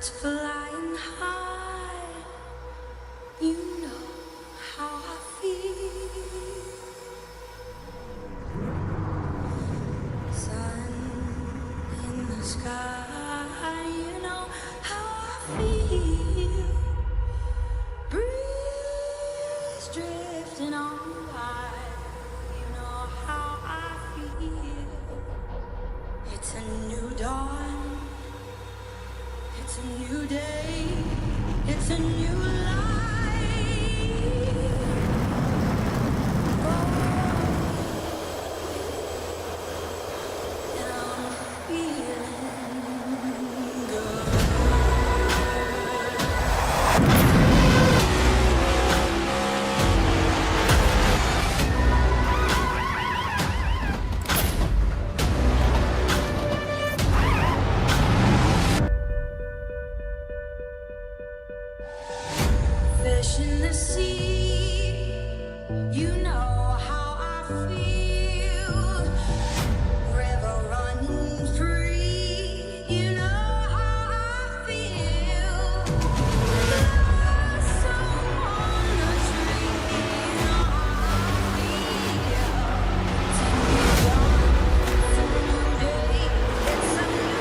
flying high, you know how I feel. Sun in the sky, you know how I feel. Breeze drifting on by, you know how I feel. It's a new dawn, it's a new day, it's a new life. And I'm feeling good. Fish in the sea, you know how I feel. River running free, you know how I feel. Blossom on a tree, you know how I feel. It's a new dawn, it's a new day, it's a new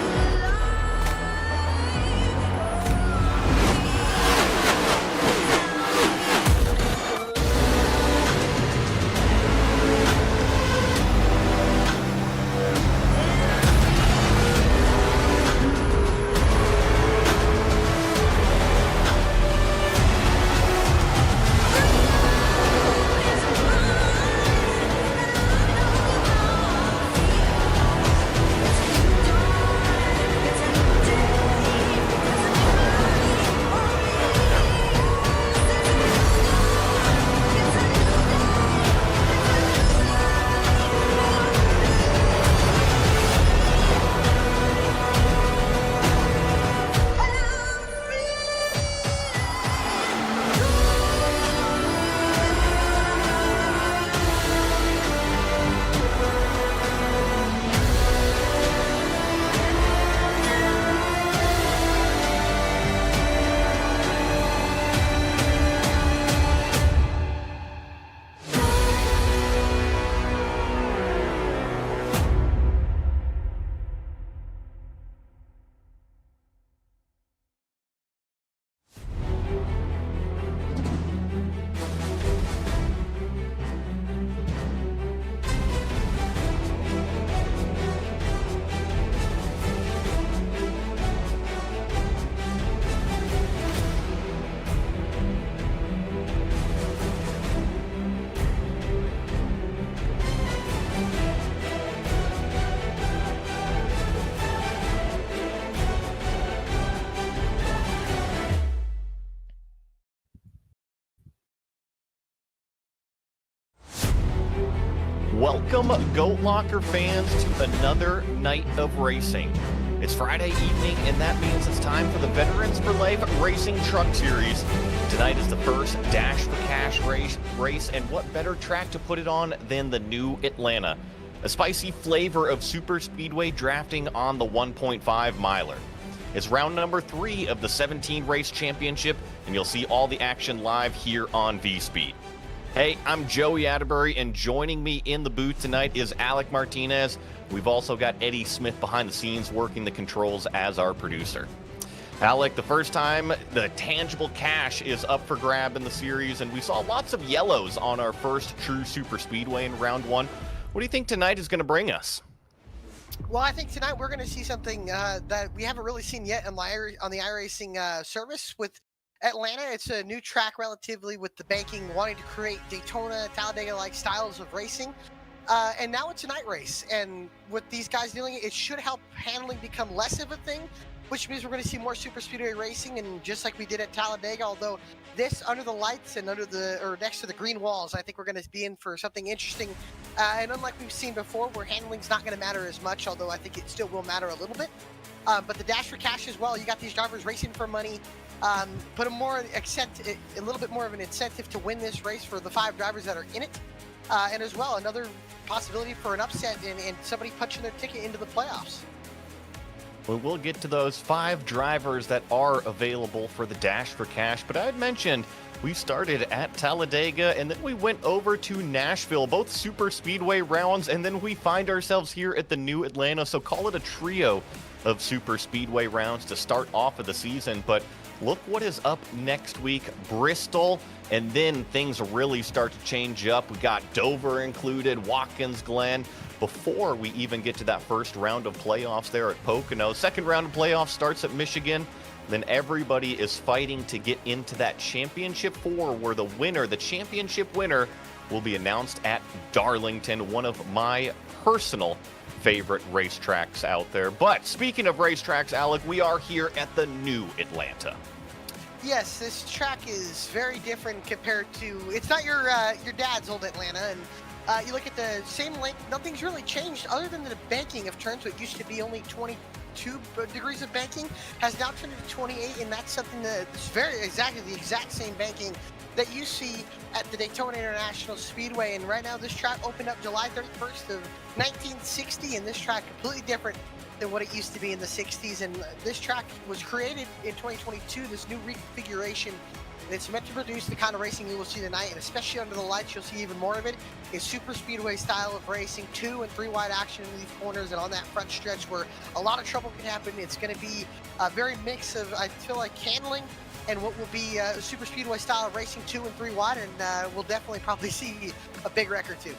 Welcome, Goat Locker fans, to another night of racing. It's Friday evening, and that means it's time for the Veterans for Life Racing Truck Series. Tonight is the first Dash for Cash race, and what better track to put it on than the new Atlanta? A spicy flavor of super speedway drafting on the 1.5 miler. It's round number 3 of the 17 race championship, and you'll see all the action live here on V-Speed. Hey, I'm Joey Atterbury, and joining me in the booth tonight is Alec Martinez. We've also got Eddie Smith behind the scenes working the controls as our producer. Alec, the first time the tangible cash is up for grab in the series, and we saw lots of yellows on our first true super speedway in round 1. What do you think tonight is going to bring us? Well, I think tonight we're going to see something that we haven't really seen yet on the iRacing service with Atlanta. It's a new track relatively, with the banking wanting to create Daytona, Talladega-like styles of racing. And now it's a night race. And with these guys doing it, it should help handling become less of a thing, which means we're going to see more super speedway racing. And just like we did at Talladega, although this under the lights and next to the green walls, I think we're going to be in for something interesting. And unlike we've seen before, where handling's not going to matter as much, although I think it still will matter a little bit. But the Dash for Cash as well. You got these drivers racing for money. Put a little bit more of an incentive to win this race for the 5 drivers that are in it. And as well, another possibility for an upset and somebody punching their ticket into the playoffs. We'll get to those 5 drivers that are available for the Dash for Cash, but I had mentioned we started at Talladega and then we went over to Nashville, both super speedway rounds, and then we find ourselves here at the new Atlanta. So call it a trio of super speedway rounds to start off of the season. But look what is up next week, Bristol, and then things really start to change up. We got Dover included, Watkins Glen, before we even get to that first round of playoffs there at Pocono. Second round of playoffs starts at Michigan. Then everybody is fighting to get into that championship 4, where the championship winner, will be announced at Darlington, one of my personal favorite racetracks out there. But speaking of racetracks, Alec, we are here at the new Atlanta. Yes, this track is very different compared to. It's not your dad's old Atlanta, and you look at the same length. Nothing's really changed other than the banking of turns. So it used to be only 22 degrees of banking, has now turned into 28, and that's something that's exactly the exact same banking that you see at the Daytona International Speedway. And right now, this track opened up July 31st of 1960, and this track completely different than what it used to be in the 60s. And this track was created in 2022, this new reconfiguration. It's meant to produce the kind of racing you will see tonight, and especially under the lights, you'll see even more of it. A super speedway style of racing, 2 and 3 wide action in these corners and on that front stretch where a lot of trouble can happen. It's going to be a very mix of, I feel like, handling and what will be a super speedway style of racing, 2 and 3 wide, and we'll definitely probably see a big wreck or two.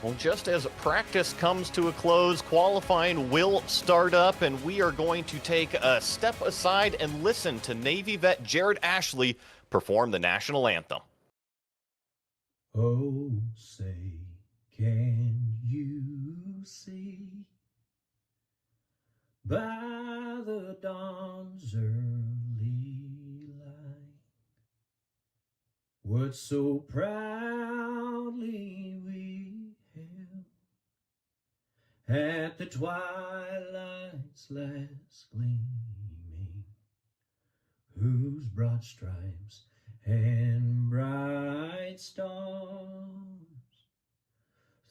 Well, just as practice comes to a close, qualifying will start up, and we are going to take a step aside and listen to Navy vet Jared Ashley perform the national anthem. Oh, say, can you see by the dawn's early light what so proudly we at the twilight's last gleaming, whose broad stripes and bright stars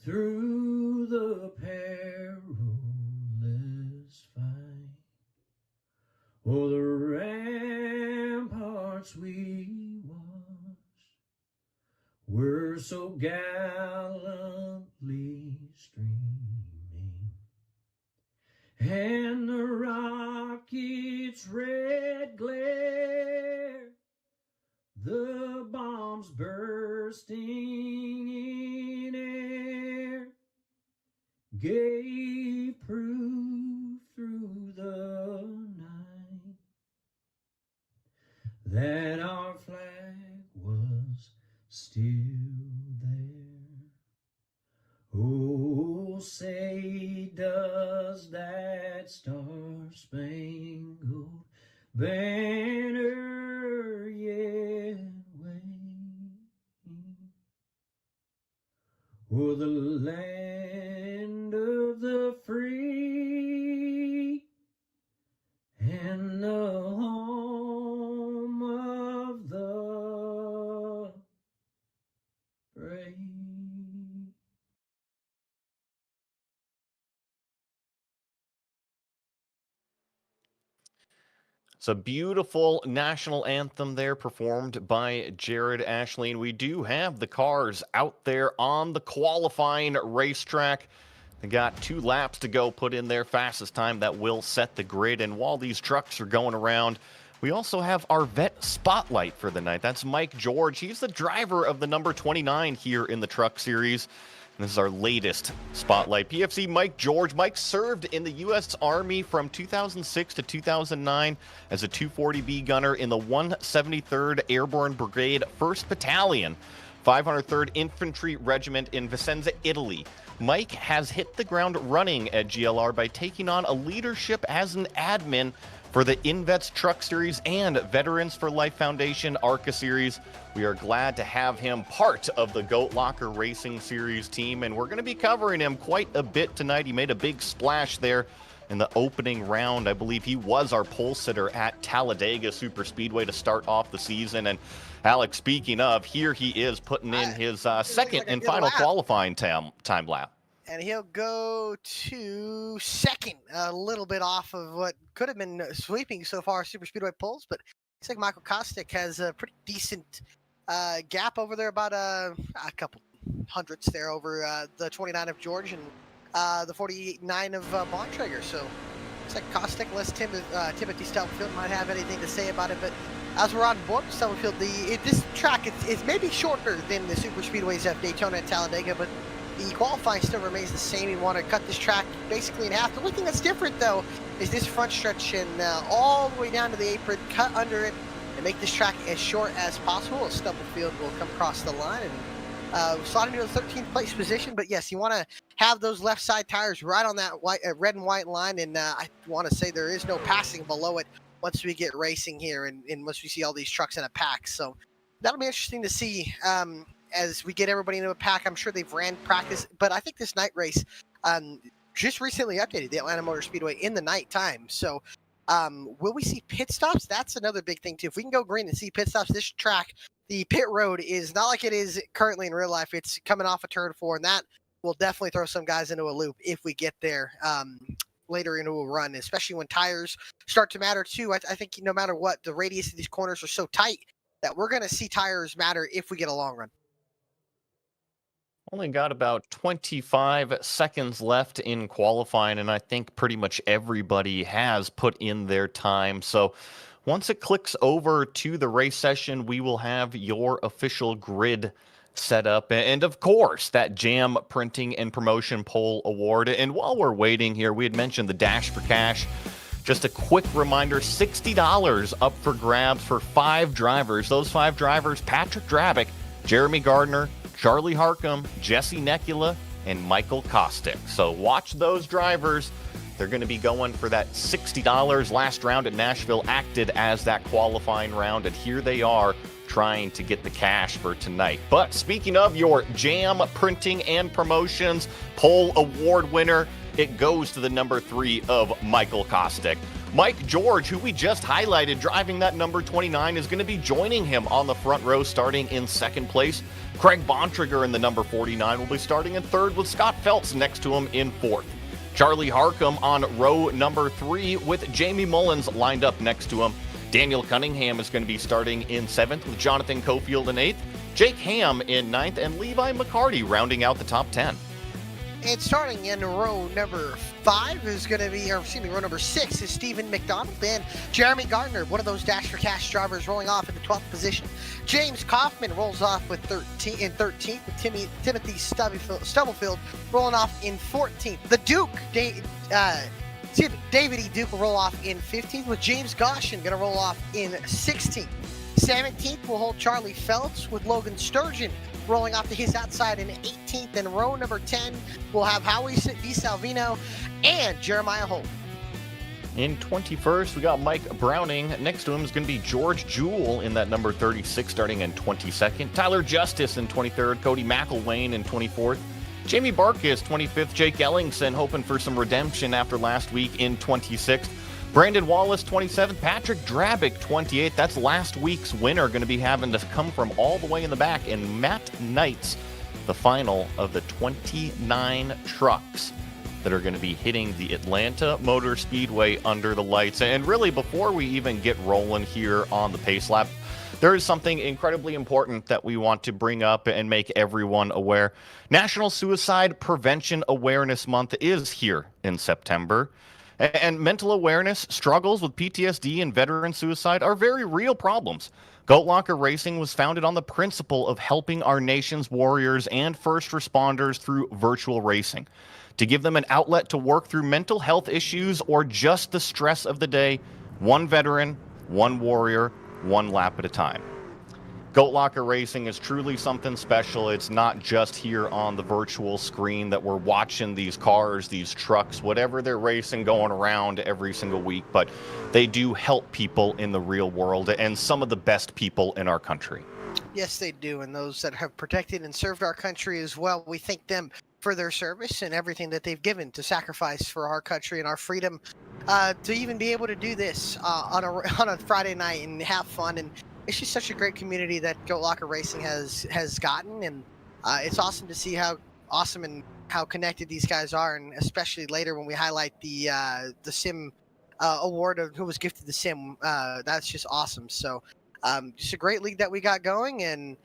through the perilous fight o'er the ramparts we watched were so gallantly streaming. And the rocket's red glare, the bombs bursting in air, gave proof through the night that our flag was still there. Oh, say does that star-spangled banner yet wave o'er the land of the free and the home of the brave? It's a beautiful national anthem there performed by Jared Ashley. And we do have the cars out there on the qualifying racetrack. They got 2 laps to go, put in their fastest time that will set the grid. And while these trucks are going around, we also have our vet spotlight for the night. That's Mike George. He's the driver of the number 29 here in the Truck Series. This is our latest spotlight. PFC Mike George. Mike served in the U.S. Army from 2006 to 2009 as a 240B gunner in the 173rd Airborne Brigade, 1st Battalion, 503rd Infantry Regiment in Vicenza, Italy. Mike has hit the ground running at GLR by taking on a leadership as an admin for the InVets Truck Series and Veterans for Life Foundation ARCA Series. We are glad to have him part of the Goat Locker Racing Series team, and we're going to be covering him quite a bit tonight. He made a big splash there in the opening round. I believe he was our pole sitter at Talladega Super Speedway to start off the season. And Alex, speaking of, here he is putting in his second and final qualifying time lap. and he'll go to second, a little bit off of what could have been sweeping so far super speedway polls, but looks like Michael Kostick has a pretty decent gap over there, about a couple hundredths there over the 29 of George and the 49 of Bontrager. So looks like Kostick, unless Timothy Stubblefield might have anything to say about it, but as we're on board with Stubblefield, this track is maybe shorter than the super speedways of Daytona and Talladega, but the qualifying still remains the same. You want to cut this track basically in half. The only thing that's different, though, is this front stretch and all the way down to the apron, cut under it, and make this track as short as possible. Stubblefield will come across the line and slot into the 13th place position. But yes, you want to have those left side tires right on that red and white line, and I want to say there is no passing below it once we get racing here and once we see all these trucks in a pack. So that'll be interesting to see. As we get everybody into a pack. I'm sure they've ran practice, but I think this night race just recently updated the Atlanta Motor Speedway in the night time. So will we see pit stops? That's another big thing too. If we can go green and see pit stops, this track, the pit road is not like it is currently in real life. It's coming off of turn 4, and that will definitely throw some guys into a loop if we get there later into a run, especially when tires start to matter too. I think no matter what, the radius of these corners are so tight that we're going to see tires matter if we get a long run. Only got about 25 seconds left in qualifying, and I think pretty much everybody has put in their time. So once it clicks over to the race session, we will have your official grid set up. And of course, that Jam Printing and Promotion Poll Award. And while we're waiting here, we had mentioned the Dash for Cash. Just a quick reminder, $60 up for grabs for 5 drivers. Those 5 drivers, Patrick Drabick, Jeremy Gardner, Charlie Harcum, Jesse Nekula, and Michael Kostick. So watch those drivers. They're going to be going for that $60. Last round at Nashville acted as that qualifying round, and here they are trying to get the cash for tonight. But speaking of your Jam Printing and Promotions Poll Award winner, it goes to the number 3 of Michael Kostick. Mike George, who we just highlighted, driving that number 29, is going to be joining him on the front row starting in second place. Craig Bontrager in the number 49 will be starting in third, with Scott Phelps next to him in fourth. Charlie Harcum on row number 3 with Jamie Mullins lined up next to him. Daniel Cunningham is going to be starting in 7th with Jonathan Cofield in 8th. Jake Ham in 9th, and Levi McCarty rounding out the top 10. And starting in row number 5 is going to be, row number 6 is Stephen McDonald and Jeremy Gardner, one of those Dash for Cash drivers, rolling off in the 12th position. James Kaufman rolls off with 13th, with Timothy Stubblefield rolling off in 14th. The Duke, David E. Duke will roll off in 15th, with James Goshen going to roll off in 16th. 17th will hold Charlie Phelps, with Logan Sturgeon rolling off to his outside in 18th. And row number 10 will have Howie V. Salvino and Jeremiah Holt. In 21st, we got Mike Browning. Next to him is going to be George Jewell in that number 36, starting in 22nd. Tyler Justice in 23rd. Cody McElwain in 24th. Jamie Barkis, 25th. Jake Ellingson hoping for some redemption after last week in 26th. Brandon Wallace, 27th. Patrick Drabick, 28th. That's last week's winner, going to be having to come from all the way in the back. And Matt Knights, the final of the 29 trucks that are going to be hitting the Atlanta Motor Speedway under the lights. And really, before we even get rolling here on the Pace Lap, there is something incredibly important that we want to bring up and make everyone aware. National Suicide Prevention Awareness Month is here in September. And mental awareness, struggles with PTSD, and veteran suicide are very real problems. Goat Locker Racing was founded on the principle of helping our nation's warriors and first responders through virtual racing, to give them an outlet to work through mental health issues or just the stress of the day, one veteran, one warrior, one lap at a time. Goat Locker Racing is truly something special. It's not just here on the virtual screen that we're watching these cars, these trucks, whatever they're racing going around every single week, but they do help people in the real world and some of the best people in our country. Yes, they do. And those that have protected and served our country as well, we thank them for their service and everything that they've given to sacrifice for our country and our freedom, to even be able to do this on a Friday night and have fun. And it's just such a great community that Goat Locker Racing has gotten, and it's awesome to see how awesome and how connected these guys are, and especially later when we highlight the sim award of who was gifted the sim. That's just awesome. So just a great league that we got going, and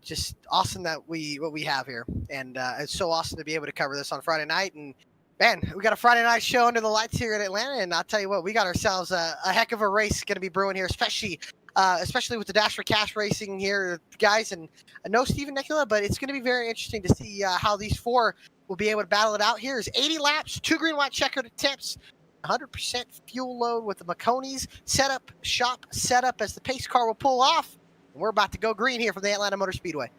just awesome that what we have here, and it's so awesome to be able to cover this on Friday night. And man, we got a Friday night show under the lights here in Atlanta, and I'll tell you what, we got ourselves a heck of a race going to be brewing here, especially with the Dash for Cash racing here, guys. And no Steven Nicola, but it's going to be very interesting to see how these four will be able to battle it out. Here is 80 laps, 2 green, white checkered attempts, 100% fuel load with the Macones shop setup as the pace car will pull off. And we're about to go green here from the Atlanta Motor Speedway.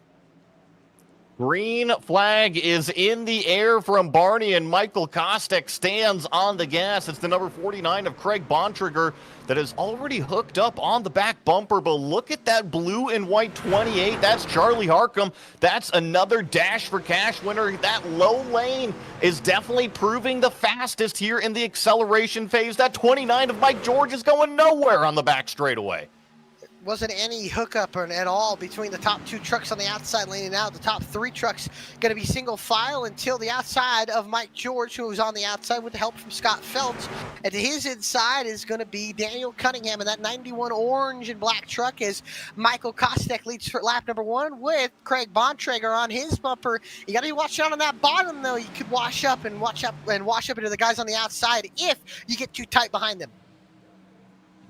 Green flag is in the air from Barney, and Michael Kostek stands on the gas. It's the number 49 of Craig Bontrager that is already hooked up on the back bumper. But look at that blue and white 28. That's Charlie Harcum. That's another Dash for Cash winner. That low lane is definitely proving the fastest here in the acceleration phase. That 29 of Mike George is going nowhere on the back straightaway. Wasn't any hookup at all between the top 2 trucks on the outside lane, and now the top 3 trucks going to be single file until the outside of Mike George, who was on the outside with the help from Scott Phelps. And to his inside is going to be Daniel Cunningham, and that 91 orange and black truck is Michael Kostek leads for lap number 1 with Craig Bontrager on his bumper. You got to be watching out on that bottom, though. You could wash up into the guys on the outside if you get too tight behind them.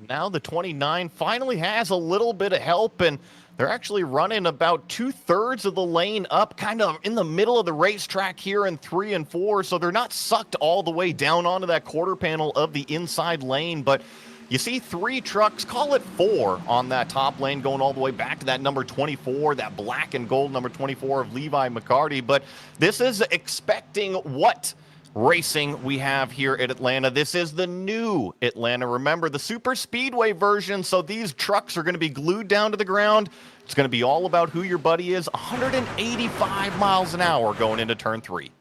Now the 29 finally has a little bit of help, and they're actually running about 2/3 of the lane up, kind of in the middle of the racetrack here in 3 and 4, so they're not sucked all the way down onto that quarter panel of the inside lane. But you see 3 trucks, call it 4, on that top lane going all the way back to that number 24, that black and gold number 24 of Levi McCarty. But this is expecting what racing we have here at Atlanta. This is the new Atlanta. Remember, the super speedway version, so these trucks are going to be glued down to the ground. It's going to be all about who your buddy is. 185 miles an hour going into turn 3.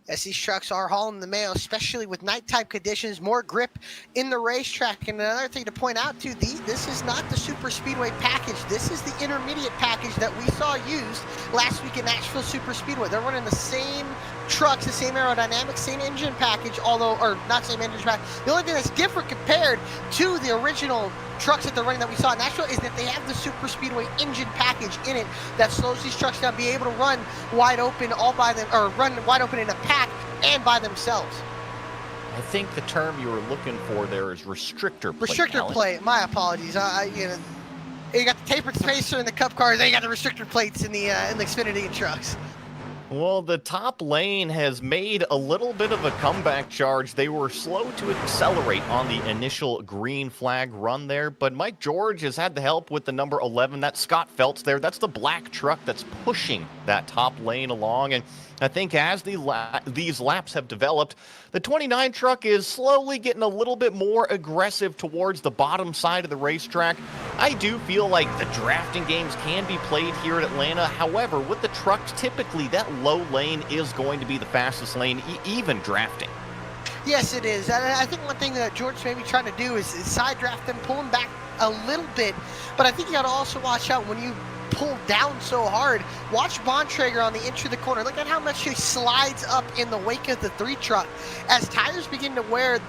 As these trucks are hauling the mail, especially with nighttime conditions, more grip in the racetrack. And another thing to point out too, this is not the super speedway package. This is the intermediate package that we saw used last week at Nashville Super Speedway. They're running the same trucks, the same aerodynamics, same engine package, or not same engine package. The only thing that's different compared to the original trucks that they're running that we saw at Nashville is that they have the super speedway engine package in it that slows these trucks down, be able to run wide open run wide open in a pack and by themselves. I think the term you were looking for there is restrictor plate. Restrictor plate. My apologies. You got the tapered spacer in the Cup cars, then you got the restrictor plates in the Xfinity and trucks. Well, the top lane has made a little bit of a comeback charge. They were slow to accelerate on the initial green flag run there, but Mike George has had the help with the number 11. That's Scott Phelps there. That's the black truck that's pushing that top lane along. And I think as these laps have developed, the 29 truck is slowly getting a little bit more aggressive towards the bottom side of the racetrack. I do feel like the drafting games can be played here at Atlanta. However, with the trucks, typically that low lane is going to be the fastest lane, even drafting. Yes, it is. And I think one thing that George may be trying to do is side draft them, pull them back a little bit. But I think you got to also watch out when you pull down so hard. Watch Bontrager on the inch of the corner. Look at how much he slides up in the wake of the 3 truck. As tires begin to wear,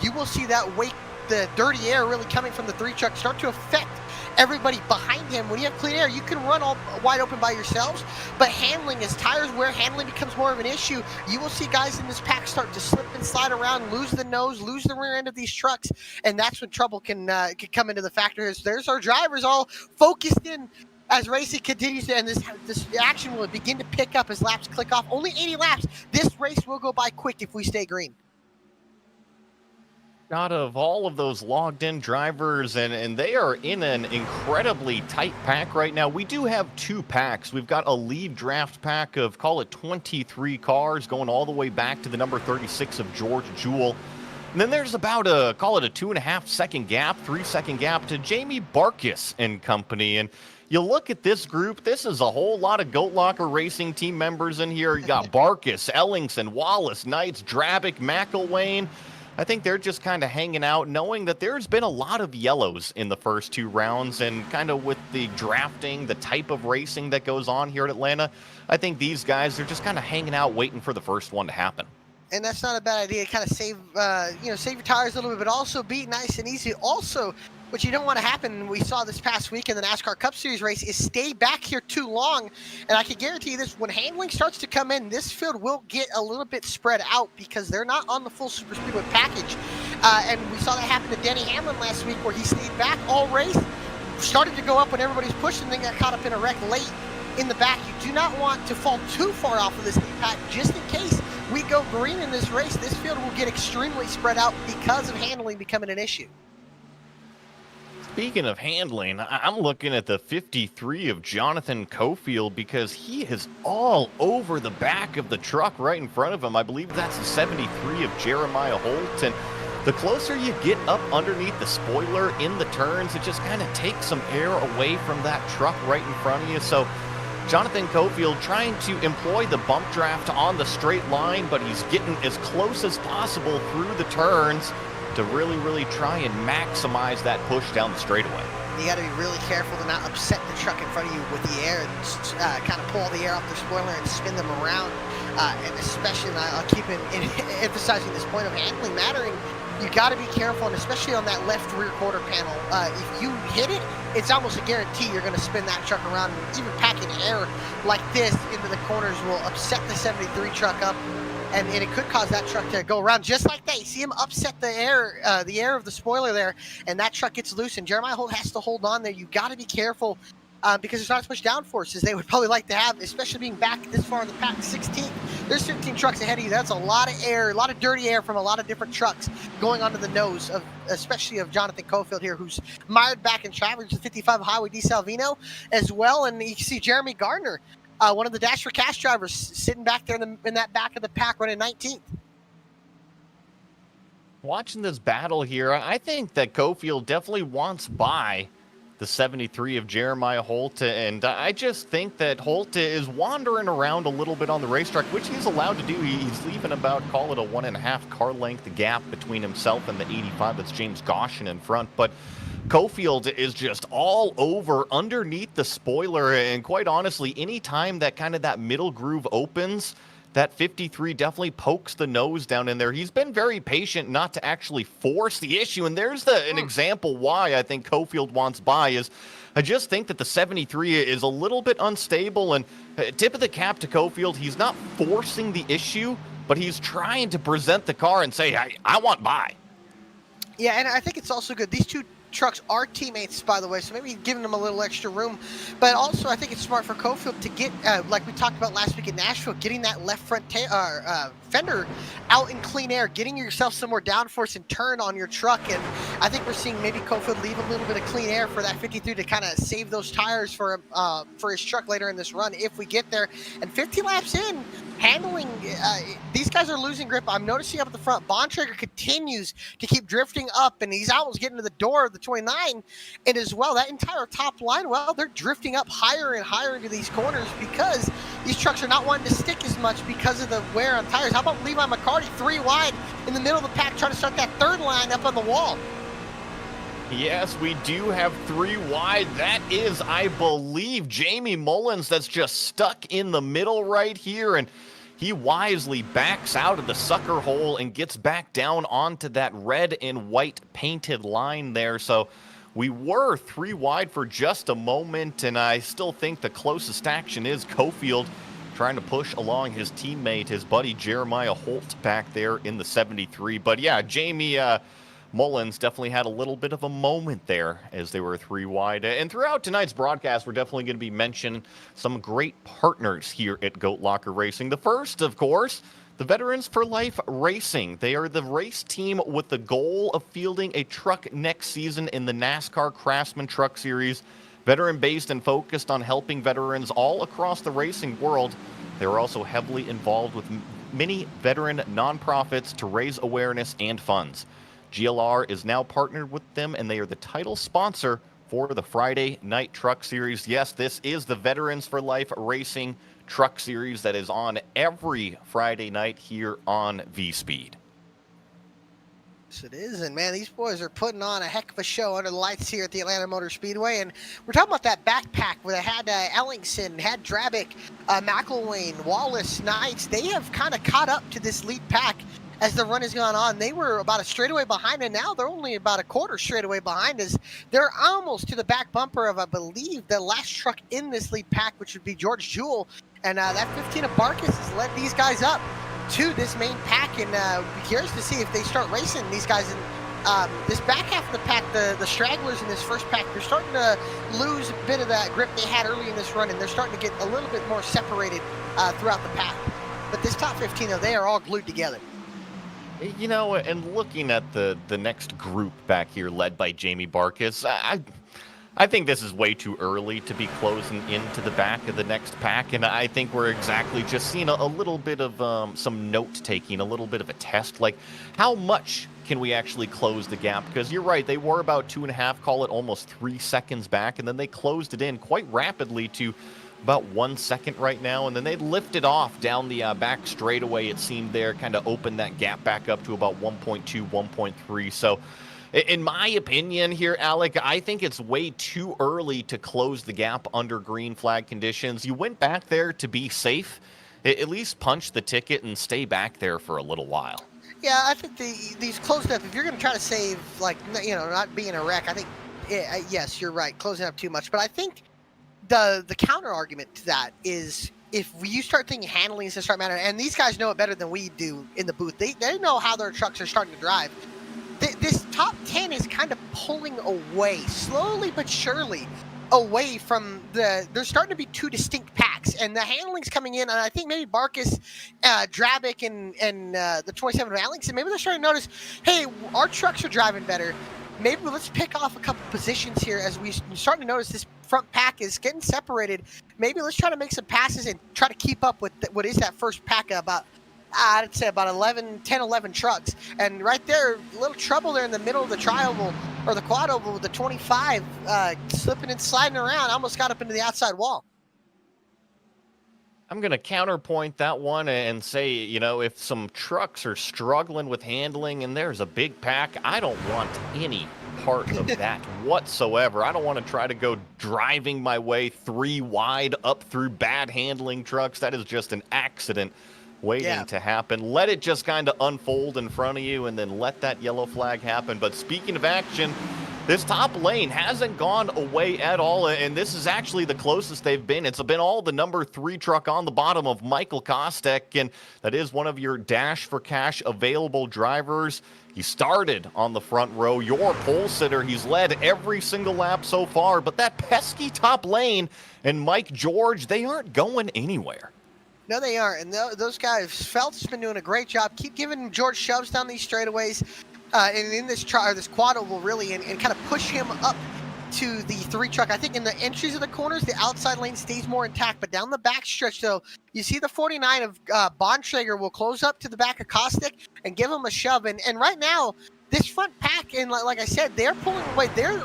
you will see that wake, the dirty air really coming from the 3 truck start to affect everybody behind him. When you have clean air, you can run all wide open by yourselves, but handling, as tires wear, handling becomes more of an issue. You will see guys in this pack start to slip and slide around, lose the nose, lose the rear end of these trucks, and that's when trouble can come into the factor. There's our drivers all focused in as racing continues, and this action will begin to pick up as laps click off. Only 80 laps. This race will go by quick if we stay green. Out of all of those logged in drivers, and they are in an incredibly tight pack right now. We do have 2 packs. We've got a lead draft pack of, call it 23 cars, going all the way back to the number 36 of George Jewell. And then there's about call it a 2.5 second gap, 3 second gap to Jamie Barkus and company. And you look at this group, this is a whole lot of Goat Locker Racing team members in here. You got Barkus, Ellingson, Wallace, Knights, Drabick, McElwain. I think they're just kind of hanging out, knowing that there's been a lot of yellows in the first 2 rounds, and kind of with the drafting, the type of racing that goes on here at Atlanta, I think these guys are just kind of hanging out, waiting for the first one to happen. And that's not a bad idea. Kind of save, save your tires a little bit, but also be nice and easy. Also, what you don't want to happen, we saw this past week in the NASCAR Cup Series race, is stay back here too long. And I can guarantee you this, when handling starts to come in, this field will get a little bit spread out because they're not on the full super speedway package. And we saw that happen to Denny Hamlin last week, where he stayed back all race, started to go up when everybody's pushing, then got caught up in a wreck late in the back. You do not want to fall too far off of this lead pack, just in case we go green in this race. This field will get extremely spread out because of handling becoming an issue. Speaking of handling, I'm looking at the 53 of Jonathan Cofield, because he is all over the back of the truck right in front of him. I believe that's the 73 of Jeremiah Holt. And the closer you get up underneath the spoiler in the turns, it just kind of takes some air away from that truck right in front of you. So Jonathan Cofield trying to employ the bump draft on the straight line, but he's getting as close as possible through the turns to really try and maximize that push down the straightaway. You got to be really careful to not upset the truck in front of you with the air, and kind of pull the air off the spoiler and spin them around. And especially, and I'll keep emphasizing this point of handling mattering, you got to be careful, and especially on that left rear quarter panel. If you hit it, it's almost a guarantee you're going to spin that truck around. And even packing air like this into the corners will upset the 73 truck up. And it could cause that truck to go around just like that. You see him upset the air of the spoiler there, and that truck gets loose, and Jeremiah Holt has to hold on there. You got to be careful because there's not as much downforce as they would probably like to have, especially being back this far in the pack, 16th. There's 15 trucks ahead of you. That's a lot of air, a lot of dirty air from a lot of different trucks going onto the nose of, especially of Jonathan Cofield here, who's mired back in traffic. The 55 Highway DeSalvino as well, and you can see Jeremy Gardner, one of the Dash for Cash drivers, sitting back there in that back of the pack, running 19th. Watching this battle here, I think that Cofield definitely wants by the 73 of Jeremiah Holt, and I just think that Holt is wandering around a little bit on the racetrack, which he's allowed to do. He's leaving about, call it a 1.5 car length gap between himself and the 85. That's James Goshen in front, but Cofield is just all over underneath the spoiler, and quite honestly, anytime that kind of that middle groove opens, that 53 definitely pokes the nose down in there. He's been very patient not to actually force the issue, and there's an example why I think Cofield wants by is I just think that the 73 is a little bit unstable, and tip of the cap to Cofield, he's not forcing the issue, but he's trying to present the car and say, I want by. Yeah, and I think it's also good. These two trucks are teammates, by the way, so maybe giving them a little extra room. But also, I think it's smart for Cofield to get, like we talked about last week in Nashville, getting that left front fender out in clean air, getting yourself some more downforce and turn on your truck. And I think we're seeing maybe Cofield leave a little bit of clean air for that 53 to kind of save those tires for his truck later in this run if we get there. And 50 laps in, handling, these guys are losing grip. I'm noticing up at the front, Bontrager continues to keep drifting up, and he's almost getting to the door of the 29. And as well, that entire top line, well, they're drifting up higher and higher into these corners because these trucks are not wanting to stick as much because of the wear on tires. How about Levi McCarty 3 wide in the middle of the pack trying to start that third line up on the wall? Yes, we do have 3 wide. That is, I believe, Jamie Mullins that's just stuck in the middle right here, and he wisely backs out of the sucker hole and gets back down onto that red and white painted line there. So we were 3 wide for just a moment, and I still think the closest action is Cofield trying to push along his teammate, his buddy Jeremiah Holt back there in the 73. But yeah, Jamie Mullins definitely had a little bit of a moment there as they were 3 wide. And throughout tonight's broadcast, we're definitely going to be mentioning some great partners here at Goat Locker Racing. The first, of course, the Veterans for Life Racing. They are the race team with the goal of fielding a truck next season in the NASCAR Craftsman Truck Series. Veteran-based and focused on helping veterans all across the racing world. They are also heavily involved with many veteran nonprofits to raise awareness and funds. GLR is now partnered with them, and they are the title sponsor for the Friday Night Truck Series. Yes, this is the Veterans for Life Racing Truck Series that is on every Friday night here on V-Speed. Yes, it is. And man, these boys are putting on a heck of a show under the lights here at the Atlanta Motor Speedway. And we're talking about that backpack where they had Ellingson, had Drabick, McElwain, Wallace, Knights. They have kind of caught up to this lead pack as the run has gone on. They were about a straightaway behind, and now they're only about a quarter straightaway behind us. They're almost to the back bumper of, I believe, the last truck in this lead pack, which would be George Jewell. And that 15 of Barkas has led these guys up to this main pack, and be curious to see if they start racing these guys in this back half of the pack. The stragglers in this first pack, they're starting to lose a bit of that grip they had early in this run, and they're starting to get a little bit more separated throughout the pack. But this top 15, though, they are all glued together. You know, and looking at the next group back here led by Jamie Barkas, I think this is way too early to be closing into the back of the next pack, and I think we're exactly just seeing a little bit of some note-taking, a little bit of a test. Like, how much can we actually close the gap? Because you're right, they were about 2.5, call it almost 3 seconds back, and then they closed it in quite rapidly to about 1 second right now, and then they lifted off down the back straightaway, it seemed there, kind of opened that gap back up to about 1.2, 1.3. So in my opinion here, Alec, I think it's way too early to close the gap under green flag conditions. You went back there to be safe. At least punch the ticket and stay back there for a little while. Yeah, I think these closed up, if you're going to try to save, like, you know, not being a wreck, I think, yes, you're right, closing up too much. But I think the counter argument to that is if you start thinking handling is to start mattering, and these guys know it better than we do in the booth. They know how their trucks are starting to drive. This top 10 is kind of pulling away, slowly but surely, away from they're starting to be two distinct packs, and the handling's coming in, and I think maybe Barkas, Drabick, and the 27 of Ellingson, maybe they're starting to notice, hey, our trucks are driving better. Maybe let's pick off a couple positions here as we start to notice this front pack is getting separated. Maybe let's try to make some passes and try to keep up with what is that first pack about, I'd say about 10, 11 trucks. And right there, a little trouble there in the middle of the tri-oval or the quad oval with the 25 slipping and sliding around, almost got up into the outside wall. I'm going to counterpoint that one and say, you know, if some trucks are struggling with handling and there's a big pack, I don't want any part of that whatsoever. I don't want to try to go driving my way 3 wide up through bad handling trucks. That is just an accident waiting to happen. Let it just kind of unfold in front of you and then let that yellow flag happen. But speaking of action, this top lane hasn't gone away at all, and this is actually the closest they've been. It's been all the number 3 truck on the bottom of Michael Kostek, and that is one of your Dash for Cash available drivers. He started on the front row, your pole sitter. He's led every single lap so far, but that pesky top lane and Mike George, they aren't going anywhere. No, they aren't, and those guys, Phelps has been doing a great job. Keep giving George shoves down these straightaways. And in this quad oval really, and kind of push him up to the 3 truck. I think in the entries of the corners, the outside lane stays more intact, but down the back stretch, though, you see the 49 of Bontrager will close up to the back of Kostek and give him a shove. And right now, this front pack, and like I said, they're pulling away. They're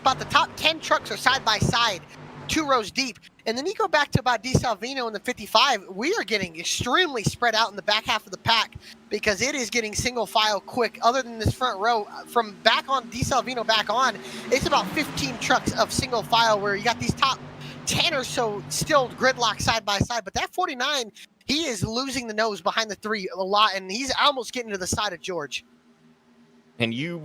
about the top 10 trucks are side by side, 2 rows deep. And then you go back to about DiSalvino in the 55, we are getting extremely spread out in the back half of the pack because it is getting single file quick. Other than this front row, from back on DiSalvino back on, it's about 15 trucks of single file where you got these top 10 or so still gridlock side by side. But that 49, he is losing the nose behind the 3 a lot, and he's almost getting to the side of George. And you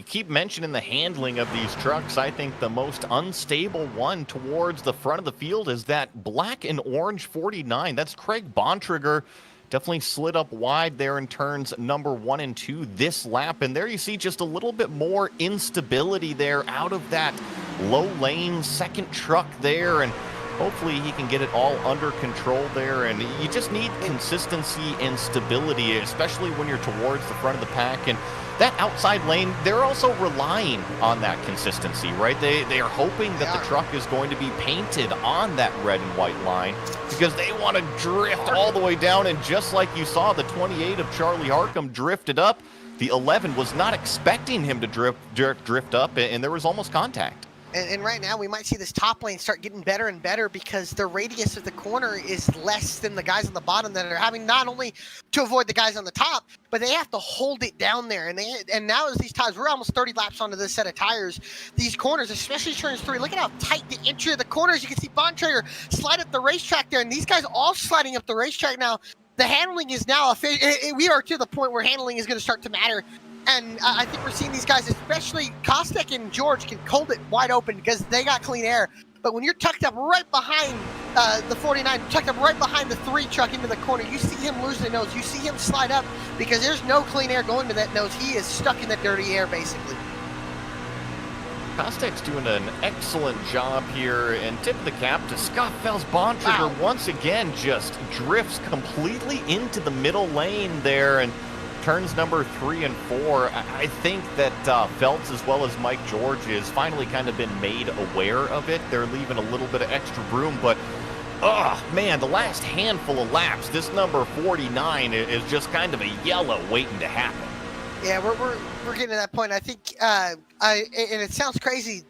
keep mentioning the handling of these trucks. I think the most unstable one towards the front of the field is that black and orange 49. That's Craig Bontrager. Definitely slid up wide there in turns number 1 and 2 this lap. And there you see just a little bit more instability there out of that low lane second truck there. And hopefully he can get it all under control there. And you just need consistency and stability, especially when you're towards the front of the pack. And that outside lane, they're also relying on that consistency, right? They are hoping that the truck is going to be painted on that red and white line because they want to drift all the way down. And just like you saw, the 28 of Charlie Harcum drifted up. The 11 was not expecting him to drift up, and there was almost contact. And right now, we might see this top lane start getting better and better because the radius of the corner is less than the guys on the bottom that are having not only to avoid the guys on the top, but they have to hold it down there. And now as these tires, we're almost 30 laps onto this set of tires. These corners, especially turns 3, look at how tight the entry of the corners. You can see Bontrager slide up the racetrack there, and these guys all sliding up the racetrack now. The handling is now, we are to the point where handling is going to start to matter. And I think we're seeing these guys, especially Kostek and George, can hold it wide open because they got clean air. But when you're tucked up right behind the 49, tucked up right behind the 3 truck into the corner, you see him lose the nose. You see him slide up because there's no clean air going to that nose. He is stuck in the dirty air, basically. Kostek's doing an excellent job here, and tip the cap to Scott Fels. Bontrager once again just drifts completely into the middle lane there, and turns number 3 and 4. I think that Feltz, as well as Mike George, has finally kind of been made aware of it. They're leaving a little bit of extra room, but oh man, the last handful of laps, this number 49 is just kind of a yellow waiting to happen. Yeah, we're getting to that point. I think and it sounds crazy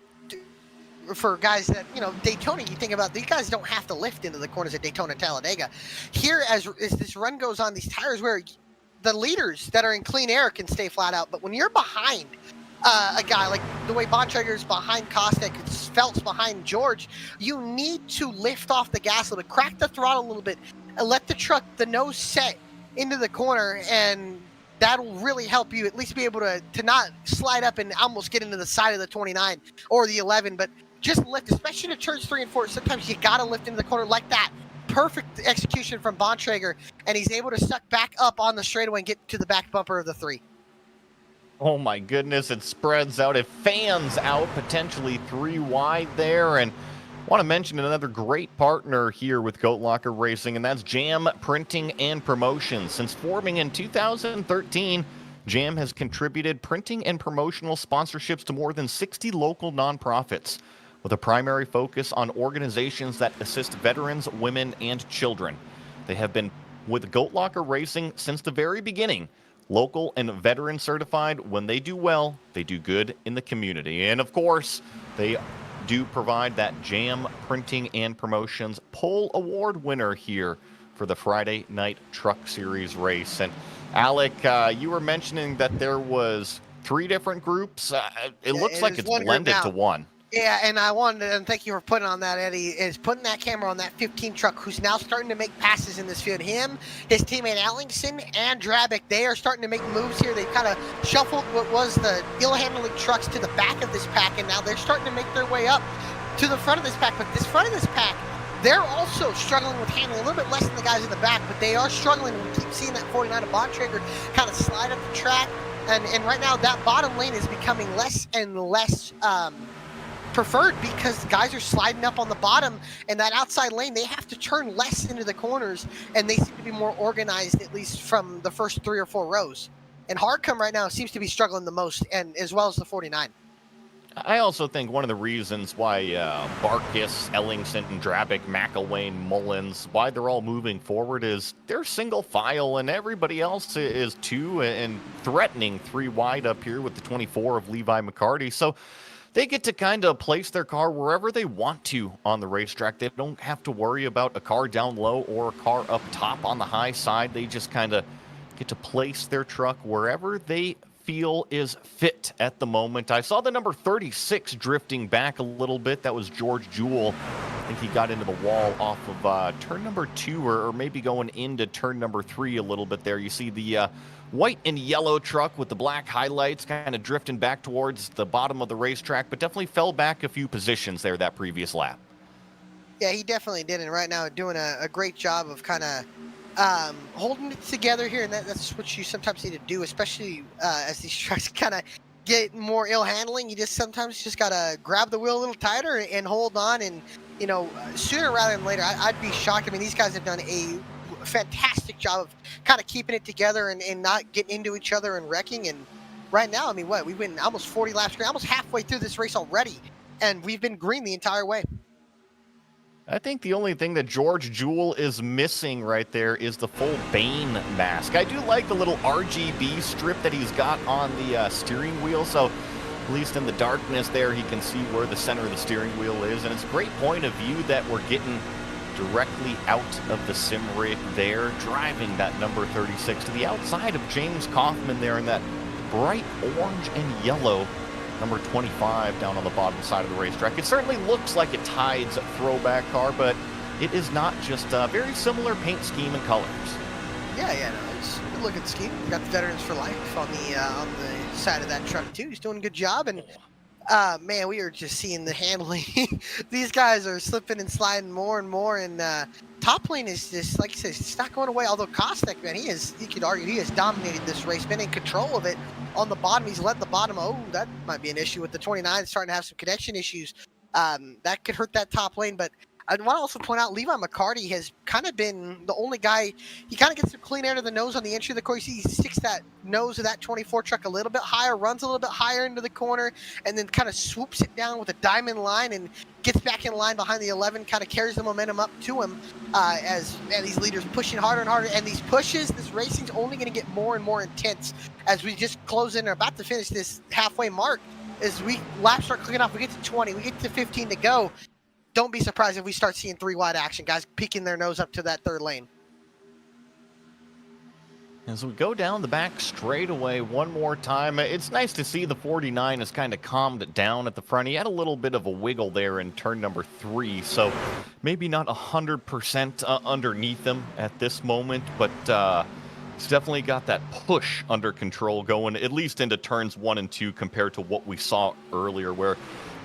for guys that, Daytona, you think about, these guys don't have to lift into the corners at Daytona, Talladega. Here, as this run goes on, these tires where the leaders that are in clean air can stay flat out, but when you're behind a guy like the way Bontrager's behind Kostek, Feltz behind George, you need to lift off the gas a little bit, crack the throttle a little bit, and let the nose set into the corner, and that'll really help you at least be able to not slide up and almost get into the side of the 29 or the 11, but just lift, especially to turns 3 and 4. Sometimes you got to lift into the corner like that. Perfect execution from Bontrager, and he's able to suck back up on the straightaway and get to the back bumper of the 3. Oh my goodness, it spreads out. It fans out, potentially 3 wide there. And I want to mention another great partner here with Goat Locker Racing, and that's Jam Printing and Promotions. Since forming in 2013, Jam has contributed printing and promotional sponsorships to more than 60 local nonprofits, with a primary focus on organizations that assist veterans, women, and children. They have been with Goat Locker Racing since the very beginning. Local and veteran certified. When they do well, they do good in the community. And of course, they do provide that Jam Printing and Promotions Pole Award winner here for the Friday Night Truck Series race. And Alec, you were mentioning that there was 3 different groups. It looks like it's blended to one. Yeah, and I wanted to, and thank you for putting on that, Eddie, is putting that camera on that 15 truck who's now starting to make passes in this field. Him, his teammate Allingson, and Drabick, they are starting to make moves here. They've kind of shuffled what was the ill-handling trucks to the back of this pack, and now they're starting to make their way up to the front of this pack. But this front of this pack, they're also struggling with handling, a little bit less than the guys in the back, but they are struggling. We keep seeing that 49 of Bontrager kind of slide up the track, and right now that bottom lane is becoming less and less preferred because guys are sliding up on the bottom, and that outside lane, they have to turn less into the corners, and they seem to be more organized, at least from the first 3 or 4 rows. And Hardcome right now seems to be struggling the most, and as well as the 49. I also think one of the reasons why Barkis, Ellingson, Drabick, McElwain, Mullins, why they're all moving forward is they're single file, and everybody else is 2 and threatening 3 wide up here with the 24 of Levi McCarty. So they get to kind of place their car wherever they want to on the racetrack. They don't have to worry about a car down low or a car up top on the high side. They just kind of get to place their truck wherever they feel is fit at the moment. I saw the number 36 drifting back a little bit. That was George Jewell. I think he got into the wall off of turn number 2 or maybe going into turn number 3 a little bit there. You see the white and yellow truck with the black highlights kind of drifting back towards the bottom of the racetrack, but definitely fell back a few positions there that previous lap. Yeah, he definitely did, and right now doing a great job of kind of holding it together here, and that's what you sometimes need to do, especially as these trucks kind of get more ill handling. You just sometimes just gotta grab the wheel a little tighter and hold on, and sooner rather than later, I'd be shocked. I mean, these guys have done a fantastic job of kind of keeping it together and not getting into each other and wrecking. And right now, I mean, we've been almost 40 laps, almost halfway through this race already, and we've been green the entire way. I think the only thing that George Jewell is missing right there is the full Bane mask. I do like the little RGB strip that he's got on the steering wheel, so At least in the darkness there, he can see where the center of the steering wheel is, and it's a great point of view that we're getting directly out of the sim rig there, driving that number 36 to the outside of James Kaufman there in that bright orange and yellow number 25 down on the bottom side of the racetrack. It certainly looks like a Tides throwback car, but it is not, just a very similar paint scheme and colors. Yeah, no, it's a good looking scheme. We got the Veterans for Life on the side of that truck too. He's doing a good job, and man, we are just seeing the handling. These guys are slipping and sliding more and more, and top lane is just, like I said, it's not going away. Although Kostek, man, you could argue he has dominated this race, been in control of it. On the bottom, he's led the bottom. Oh, that might be an issue with the 29 starting to have some connection issues. That could hurt that top lane, but I want to also point out Levi McCarty has kind of been the only guy. He kind of gets some clean air to the nose on the entry of the course. He sticks that nose of that 24 truck a little bit higher, runs a little bit higher into the corner, and then kind of swoops it down with a diamond line and gets back in line behind the 11, kind of carries the momentum up to him as these leaders pushing harder and harder. And these pushes, this racing's only going to get more and more intense as we just close in or about to finish this halfway mark. As laps start clicking off, we get to 20, we get to 15 to go. Don't be surprised if we start seeing 3-wide action, guys peeking their nose up to that third lane. As we go down the back straightaway one more time, it's nice to see the 49 has kind of calmed down at the front. He had a little bit of a wiggle there in turn number 3, so maybe not 100% underneath him at this moment, but he's definitely got that push under control going, at least into turns 1 and 2 compared to what we saw earlier, where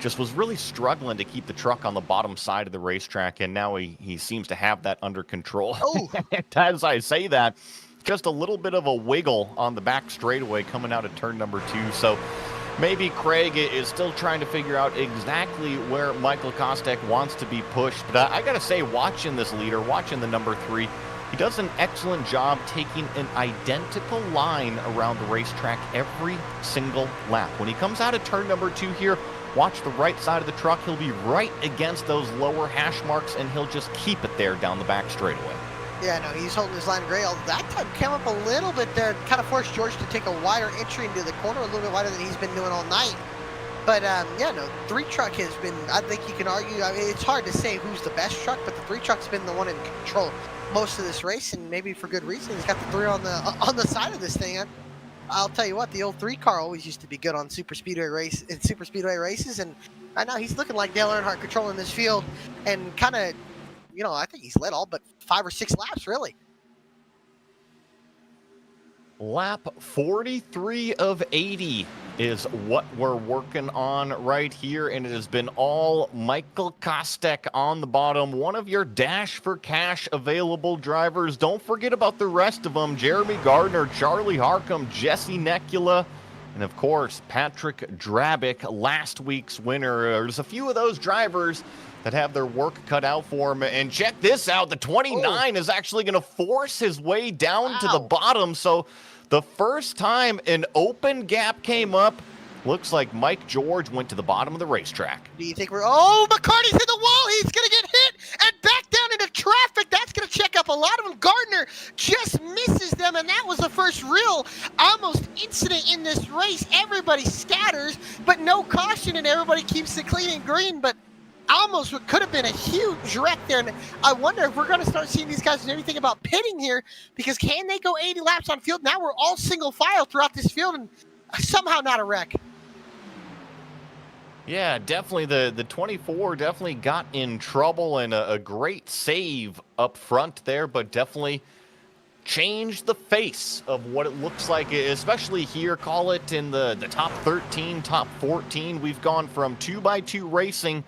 just was really struggling to keep the truck on the bottom side of the racetrack, and now he seems to have that under control. Oh. As I say that, just a little bit of a wiggle on the back straightaway coming out of turn number 2, so maybe Craig is still trying to figure out exactly where Michael Kostek wants to be pushed, but I gotta say, watching this leader, watching the number 3, he does an excellent job taking an identical line around the racetrack every single lap. When he comes out of turn number 2 here, watch the right side of the truck. He'll be right against those lower hash marks, and he'll just keep it there down the back straightaway. Yeah, no, he's holding his line great. That time came up a little bit there, kind of forced George to take a wider entry into the corner, a little bit wider than he's been doing all night. But, yeah, no, 3 truck has been, I think you can argue, I mean, it's hard to say who's the best truck, but the 3 truck's been the one in control most of this race, and maybe for good reason. He's got the 3 on the side of this thing. I'll tell you what, the old 3 car always used to be good on super speedway races, and right now he's looking like Dale Earnhardt controlling this field, and kind of, you know, I think he's led all but 5 or 6 laps, really. Lap 43 of 80 is what we're working on right here, and it has been all Michael Kostek on the bottom, one of your Dash for Cash available drivers. Don't forget about the rest of them: Jeremy Gardner, Charlie Harcum, Jesse Necula, and of course Patrick Drabick, last week's winner. There's a few of those drivers that have their work cut out for him, and check this out, the 29 is actually going to force his way down to the bottom. So the first time an open gap came up, looks like Mike George went to the bottom of the racetrack. Do you think McCarty's hit the wall, he's going to get hit and back down into traffic. That's going to check up a lot of them. Gardner just misses them, and that was the first real almost incident in this race. Everybody scatters, but no caution, and everybody keeps it clean and green, but almost what could have been a huge wreck there. And I wonder if we're going to start seeing these guys do anything about pitting here, because can they go 80 laps on field? Now we're all single file throughout this field, and somehow not a wreck. Yeah, definitely the 24 definitely got in trouble, and a great save up front there, but definitely changed the face of what it looks like, especially here, call it in the top 13, top 14. We've gone from 2x2 racing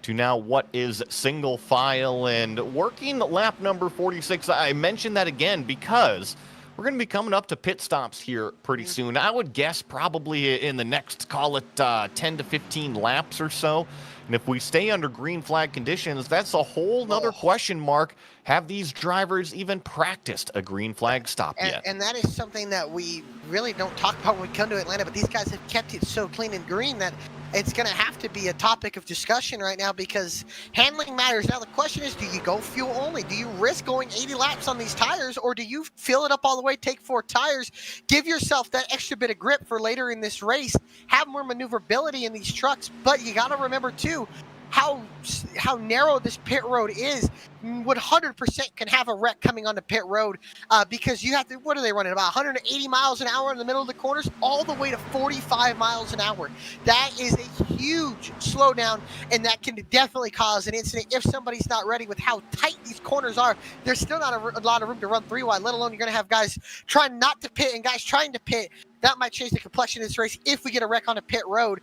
to now what is single file and working lap number 46. I mentioned that again because we're going to be coming up to pit stops here pretty soon. I would guess probably in the next, call it 10 to 15 laps or so. And if we stay under green flag conditions, that's a whole nother question mark. Have these drivers even practiced a green flag stop yet? And that is something that we really don't talk about when we come to Atlanta, but these guys have kept it so clean and green that it's going to have to be a topic of discussion right now because handling matters. Now the question is, do you go fuel only? Do you risk going 80 laps on these tires, or do you fill it up all the way, take 4 tires, give yourself that extra bit of grip for later in this race, have more maneuverability in these trucks? But you got to remember too how narrow this pit road is. 100% can have a wreck coming onto pit road because you have to, what are they running, about 180 miles an hour in the middle of the corners all the way to 45 miles an hour. That is a huge slowdown, and that can definitely cause an incident if somebody's not ready with how tight these corners are. There's still not a lot of room to run 3 wide, let alone you're going to have guys trying not to pit and guys trying to pit. That might change the complexion of this race if we get a wreck on a pit road.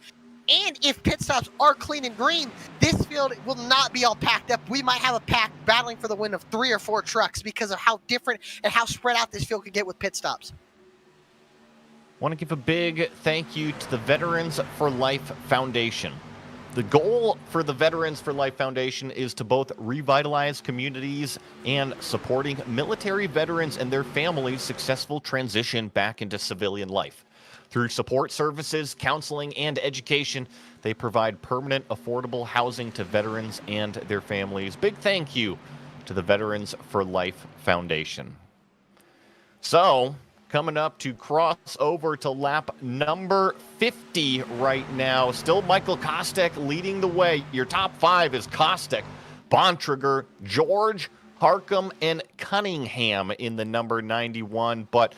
And if pit stops are clean and green, this field will not be all packed up. We might have a pack battling for the win of 3 or 4 trucks because of how different and how spread out this field could get with pit stops. Want to give a big thank you to the Veterans for Life Foundation. The goal for the Veterans for Life Foundation is to both revitalize communities and supporting military veterans and their families' successful transition back into civilian life. Through support services, counseling, and education, they provide permanent, affordable housing to veterans and their families. Big thank you to the Veterans for Life Foundation. So, coming up to cross over to lap number 50 right now. Still Michael Kostek leading the way. Your top 5 is Kostek, Bontrager, George, Harcum, and Cunningham in the number 91. But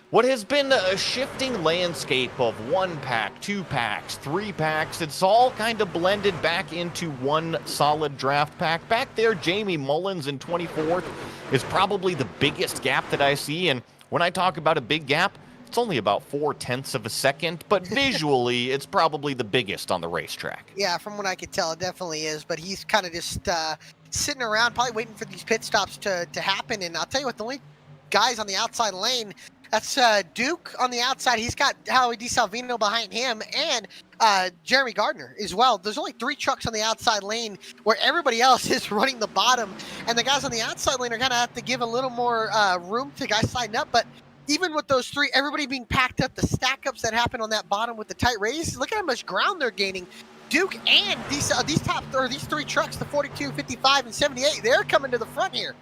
what has been a shifting landscape of 1-pack, 2-packs, 3-packs, it's all kind of blended back into one solid draft pack. Back there, Jamie Mullins in 24th is probably the biggest gap that I see. And when I talk about a big gap, it's only about 0.4 of a second, but visually, it's probably the biggest on the racetrack. Yeah, from what I could tell, it definitely is. But he's kind of just sitting around, probably waiting for these pit stops to happen. And I'll tell you what, the only guys on the outside lane, that's Duke on the outside. He's got Howie DiSalvino behind him and Jeremy Gardner as well. There's only 3 trucks on the outside lane where everybody else is running the bottom. And the guys on the outside lane are going to have to give a little more room to guys sliding up. But even with those 3, everybody being packed up, the stack-ups that happen on that bottom with the tight race, look at how much ground they're gaining. Duke and these 3 trucks, the 42, 55, and 78, they're coming to the front here.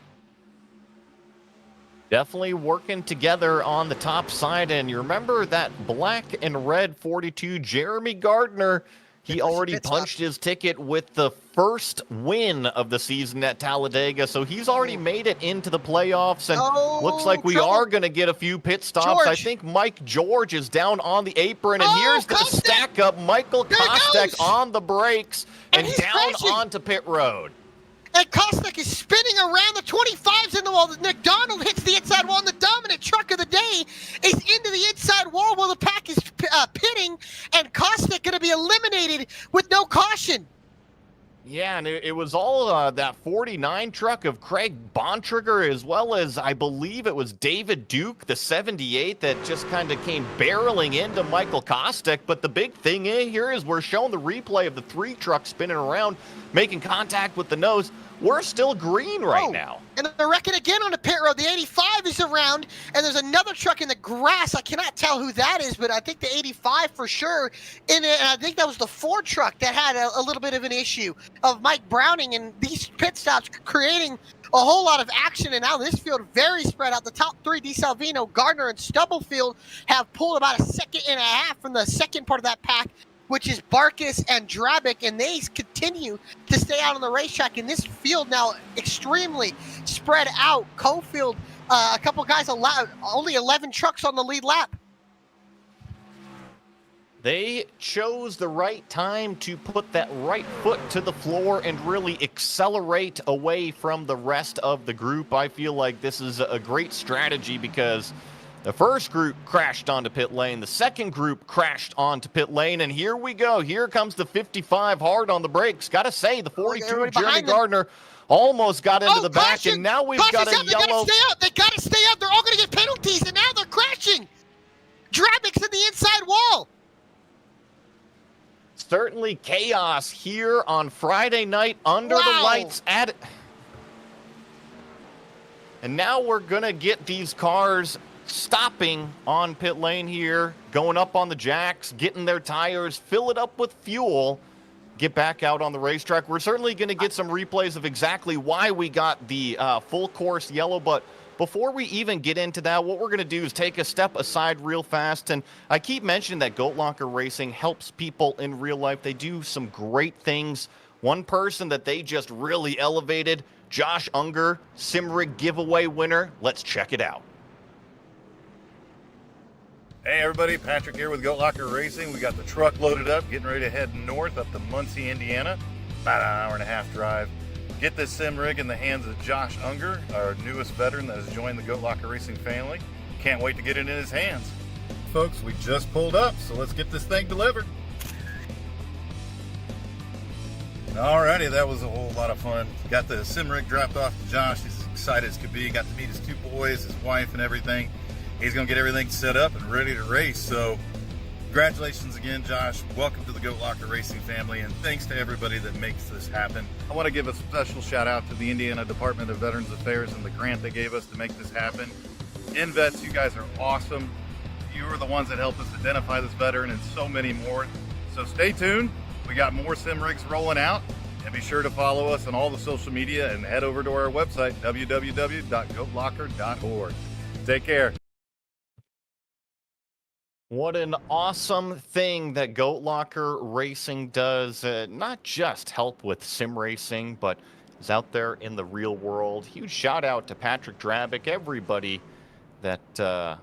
Definitely working together on the top side. And you remember that black and red 42, Jeremy Gardner, he already punched his ticket with the first win of the season at Talladega. So he's already made it into the playoffs. And looks like we are going to get a few pit stops. George. I think Mike George is down on the apron. And here's the stack up. Michael Kostek on the brakes and down crashing onto pit road. And Kostek is spinning around the 25s in the wall. McDonald hits the inside wall, and the dominant truck of the day is into the inside wall while the pack is pitting, and Kostek going to be eliminated with no caution. Yeah, and it was all that 49 truck of Craig Bontrager, as well as I believe it was David Duke, the 78, that just kind of came barreling into Michael Kostek. But the big thing here is we're showing the replay of the 3 trucks spinning around, making contact with the nose. We're still green right now. And they're wrecking again on the pit road. The 85 is around, and there's another truck in the grass. I cannot tell who that is, but I think the 85 for sure. And I think that was the 4 truck that had a little bit of an issue of Mike Browning, and these pit stops creating a whole lot of action. And now this field very spread out. The top 3, DiSalvino, Gardner, and Stubblefield, have pulled about a second and a half from the second part of that pack, which is Barkas and Drabick, and they continue to stay out on the racetrack. In this field now extremely spread out. Cofield, a couple guys allowed, only 11 trucks on the lead lap. They chose the right time to put that right foot to the floor and really accelerate away from the rest of the group. I feel like this is a great strategy because the first group crashed onto pit lane. The second group crashed onto pit lane. And here we go. Here comes the 55 hard on the brakes. Got to say, the 42, Jeremy Gardner, almost got into the back. And now we've got a yellow. They got to stay up. They're all going to get penalties. And now they're crashing. Drabick's in the inside wall. Certainly chaos here on Friday night under the lights and now we're going to get these cars stopping on pit lane here, going up on the jacks, getting their tires, fill it up with fuel, get back out on the racetrack. We're certainly going to get some replays of exactly why we got the full course yellow, but before we even get into that, what we're going to do is take a step aside real fast. And I keep mentioning that Goat Locker Racing helps people in real life. They do some great things. One person that they just really elevated, Josh Unger, Simrig giveaway winner. Let's check it out. Hey everybody, Patrick here with Goat Locker Racing. We got the truck loaded up, getting ready to head north up to Muncie, Indiana. About an hour and a half drive. Get this sim rig in the hands of Josh Unger, our newest veteran that has joined the Goat Locker Racing family. Can't wait to get it in his hands. Folks, we just pulled up, so let's get this thing delivered. Alrighty, that was a whole lot of fun. Got the sim rig dropped off to Josh. He's as excited as could be. Got to meet his two boys, his wife, and everything. He's gonna get everything set up and ready to race. So congratulations again, Josh. Welcome to the Goat Locker Racing family, and thanks to everybody that makes this happen. I want to give a special shout out to the Indiana Department of Veterans Affairs and the grant they gave us to make this happen. InVets, you guys are awesome. You are the ones that helped us identify this veteran and so many more. So stay tuned. We got more sim rigs rolling out, and be sure to follow us on all the social media and head over to our website, www.goatlocker.org. Take care. What an awesome thing that Goat Locker Racing does. Not just help with sim racing, but is out there in the real world. Huge shout out to Patrick Drabick, everybody that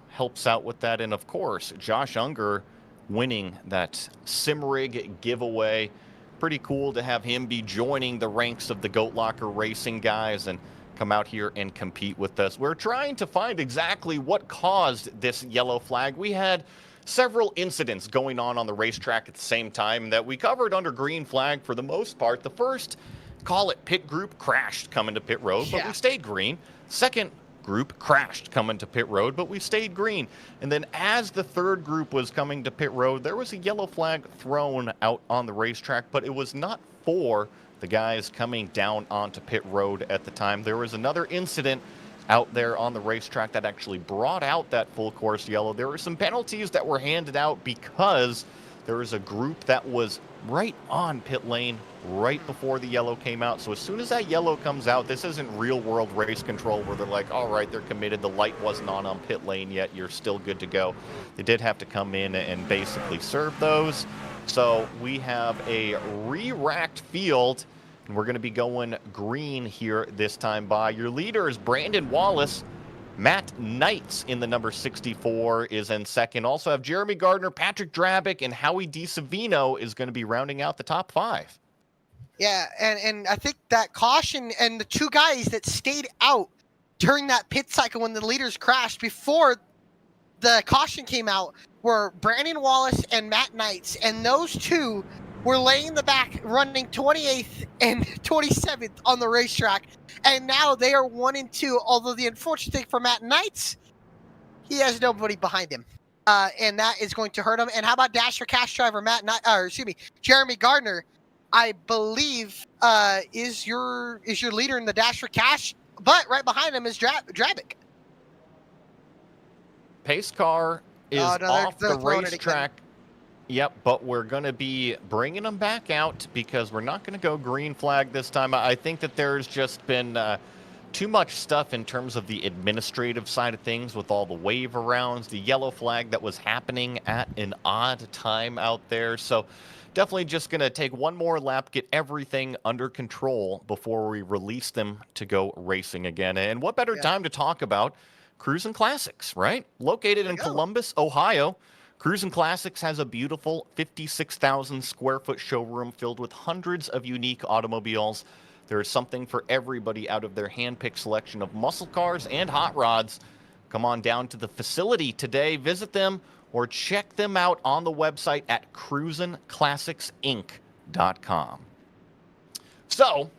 helps out with that. And of course, Josh Unger winning that sim rig giveaway. Pretty cool to have him be joining the ranks of the Goat Locker Racing guys and come out here and compete with us. We're trying to find exactly what caused this yellow flag. We had several incidents going on the racetrack at the same time that we covered under green flag for the most part. The first, call it pit group, crashed coming to pit road, but we stayed green. Second group crashed coming to pit road, but we stayed green. And then as the third group was coming to pit road, there was a yellow flag thrown out on the racetrack, but it was not for the guys coming down onto pit road at the time. There was another incident out there on the racetrack that actually brought out that full course yellow. There were some penalties that were handed out because there was a group that was right on pit lane right before the yellow came out. So as soon as that yellow comes out, this isn't real world race control where they're like, all right, they're committed. The light wasn't on pit lane yet. You're still good to go. They did have to come in and basically serve those. So we have a re-racked field, and we're going to be going green here this time by. Your leader is Brandon Wallace. Matt Knights in the number 64 is in second. Also have Jeremy Gardner, Patrick Drabick, and Howie DiSavino is going to be rounding out the top five. Yeah, and I think that caution and the two guys that stayed out during that pit cycle when the leaders crashed before the caution came out were Brandon Wallace and Matt Knights, and those two were laying in the back running 28th and 27th on the racetrack, and now they are 1 and 2, although the unfortunate thing for Matt Knights, he has nobody behind him. And that is going to hurt him. And how about Dasher Cash driver Jeremy Gardner, I believe is your leader in the Dasher Cash, but right behind him is Drabick. Pace car is off the racetrack. Yep, but we're going to be bringing them back out because we're not going to go green flag this time. I think that there's just been too much stuff in terms of the administrative side of things with all the wave arounds, the yellow flag that was happening at an odd time out there. So definitely just going to take one more lap, get everything under control before we release them to go racing again. And what better time to talk about Cruisin' Classics, right? Located in Columbus, Ohio. Cruisin' Classics has a beautiful 56,000 square foot showroom filled with hundreds of unique automobiles. There is something for everybody out of their hand-picked selection of muscle cars and hot rods. Come on down to the facility today, visit them, or check them out on the website at cruisinclassicsinc.com. So,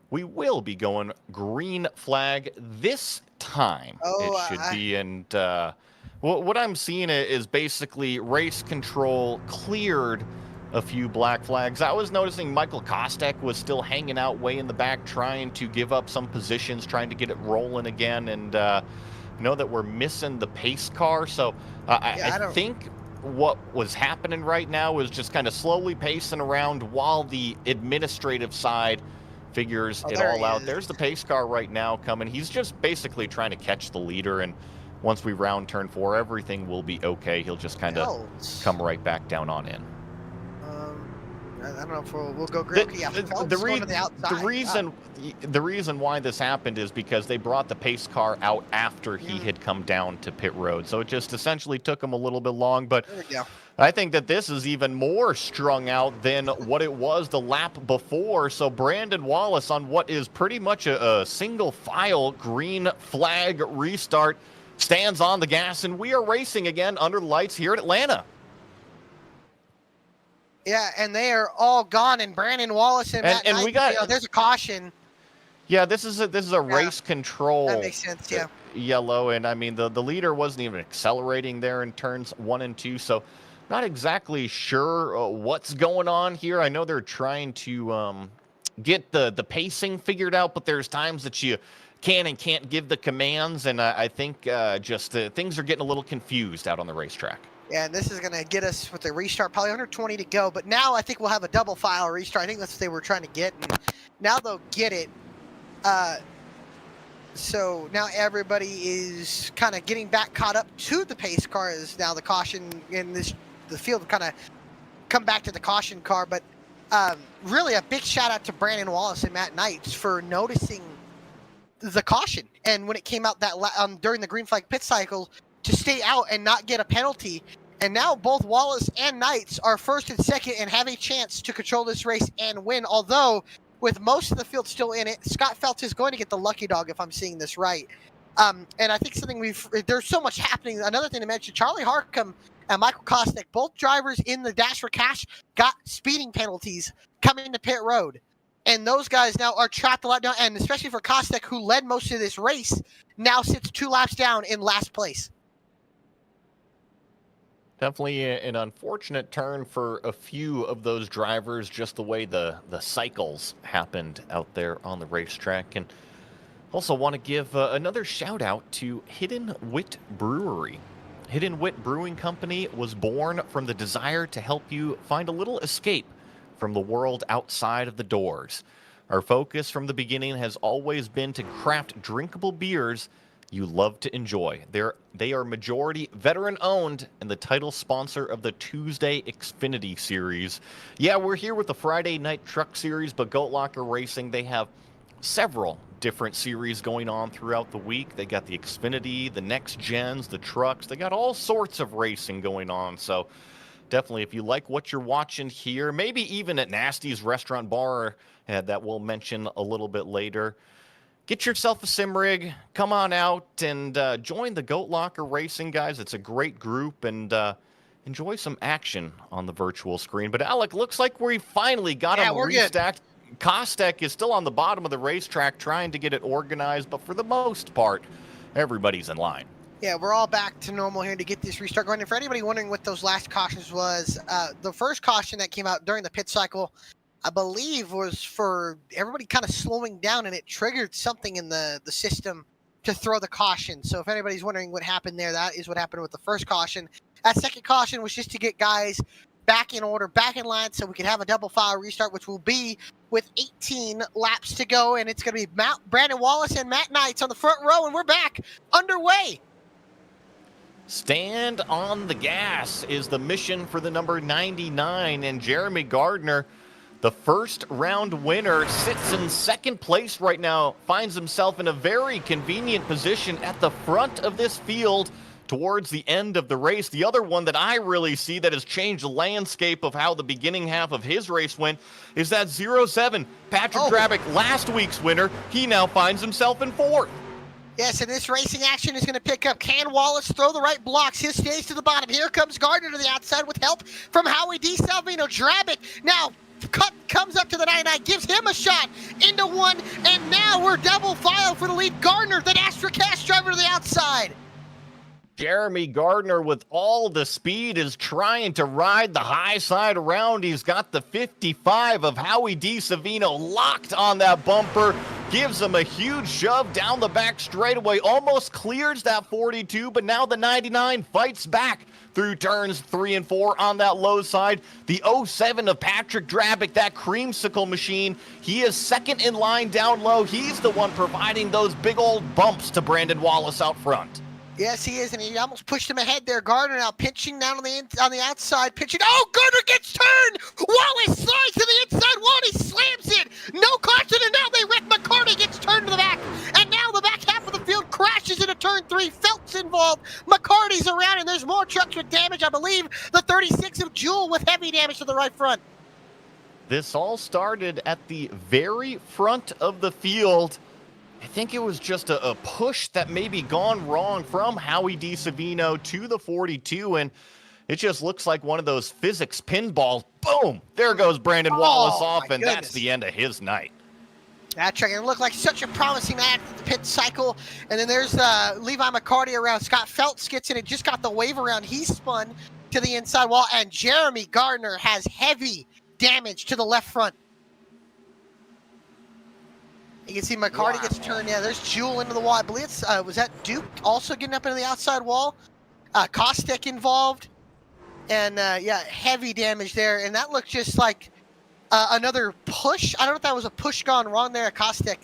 we will be going green flag this time. It should be, and what I'm seeing is basically race control cleared a few black flags. I was noticing Michael Kostek was still hanging out way in the back, trying to give up some positions, trying to get it rolling again. And know that we're missing the pace car. So Yeah, I I don't- think what was happening right now is just kind of slowly pacing around while the administrative side figures Oh, it there all he out. is. There's the pace car right now coming. He's just basically trying to catch the leader, and once we round turn 4, everything will be okay. He'll just kind of Hell, come right back down on in. I don't know if we'll go The, green. Yeah, Phelps the, going re- to the outside. the reason why this happened is because they brought the pace car out after he had come down to pit road. So it just essentially took him a little bit long. But There we go. I think that this is even more strung out than what it was the lap before. So Brandon Wallace on what is pretty much a single file green flag restart stands on the gas, and we are racing again under the lights here at Atlanta. Yeah, and they are all gone. And Brandon Wallace and Matt And we Knight, got- you know, there's a caution. Yeah, this is a race control. That makes sense. Yeah. Yellow, and I mean the leader wasn't even accelerating there in turns 1 and 2, so not exactly sure what's going on here. I know they're trying to get the pacing figured out, but there's times that you can and can't give the commands, and I think just things are getting a little confused out on the racetrack. Yeah, and this is going to get us with the restart, probably under 20 to go. But now I think we'll have a double file restart. I think that's what they were trying to get. And now they'll get it. So now everybody is kind of getting back caught up to the pace car. Is now the caution in the field kind of come back to the caution car. But really a big shout out to Brandon Wallace and Matt Knights for noticing the caution. And when it came out that during the green flag pit cycle, to stay out and not get a penalty. And now both Wallace and Knights are first and second and have a chance to control this race and win. Although, with most of the field still in it, Scott Feltz is going to get the lucky dog if I'm seeing this right. And I think there's so much happening. Another thing to mention, Charlie Harcum and Michael Kostek, both drivers in the Dash for Cash, got speeding penalties coming to pit road. And those guys now are trapped a lot down. And especially for Kostek, who led most of this race, now sits 2 laps down in last place. Definitely an unfortunate turn for a few of those drivers, just the way the cycles happened out there on the racetrack. And also want to give another shout out to Hidden Wit Brewery. Hidden Wit Brewing Company was born from the desire to help you find a little escape from the world outside of the doors. Our focus from the beginning has always been to craft drinkable beers you love to enjoy. They are majority veteran owned and the title sponsor of the Tuesday Xfinity Series. Yeah, we're here with the Friday Night Truck Series, but Goat Locker Racing, they have several different series going on throughout the week. They got the Xfinity, the Next Gens, the trucks. They got all sorts of racing going on. So definitely, if you like what you're watching here, maybe even at Nasty's Restaurant Bar that we'll mention a little bit later, get yourself a sim rig, come on out and join the Goat Locker Racing guys. It's a great group, and enjoy some action on the virtual screen. But Alec, looks like we finally got him we're good. restacked. Kostek is still on the bottom of the racetrack trying to get it organized, but for the most part, everybody's in line. Yeah, we're all back to normal here to get this restart going. And for anybody wondering what those last cautions was, the first caution that came out during the pit cycle, I believe, was for everybody kind of slowing down, and it triggered something in the system to throw the caution. So if anybody's wondering what happened there, that is what happened with the first caution. That second caution was just to get guys back in order, back in line, so we could have a double file restart, which will be with 18 laps to go. And it's going to be Brandon Wallace and Matt Knights on the front row, and we're back underway. Stand on the gas is the mission for the number 99, and Jeremy Gardner, the first round winner, sits in second place right now, finds himself in a very convenient position at the front of this field towards the end of the race. The other one that I really see that has changed the landscape of how the beginning half of his race went is that 07 Patrick Drabick, last week's winner. He now finds himself in fourth. Yes, and this racing action is going to pick up. Can Wallace throw the right blocks? His stays to the bottom. Here comes Gardner to the outside with help from Howie D. Salvino. Drabick now comes up to the 99, gives him a shot into one, and now we're double file for the lead. Gardner, the Astra Cash driver, to the outside. Jeremy Gardner, with all the speed, is trying to ride the high side around. He's got the 55 of Howie D. Savino locked on that bumper. gives him a huge shove down the back straightaway, almost clears that 42, but now the 99 fights back through turns 3 and 4 on that low side. The 07 of Patrick Drabick, that creamsicle machine, he is second in line down low. He's the one providing those big old bumps to Brandon Wallace out front. Yes, he is, and he almost pushed him ahead there. Gardner now pinching down on the outside, pitching. Oh, Gardner gets turned. Wallace slides to the inside wall, and he slams it. No caution, and now they wreck. McCarty gets turned to the back, and now the back half of the field crashes into turn 3. Felt's involved. McCarty's around, and there's more trucks with damage. I believe the 36 of Jewel with heavy damage to the right front. This all started at the very front of the field. I think it was just a push that maybe gone wrong from Howie DiSavino to the 42, and it just looks like one of those physics pinballs. Boom! There goes Brandon Wallace off, and goodness. that's the end of his night. That track, it looked like such a promising night at the pit cycle. And then there's Levi McCarty around. Scott Feltz gets in it, just got the wave around. He spun to the inside wall, and Jeremy Gardner has heavy damage to the left front. You can see McCarty gets turned. Yeah, there's Jewel into the wall. I believe it's, was that Duke also getting up into the outside wall? Kostek involved. And, yeah, heavy damage there. And that looked just like another push. I don't know if that was a push gone wrong there at Kostek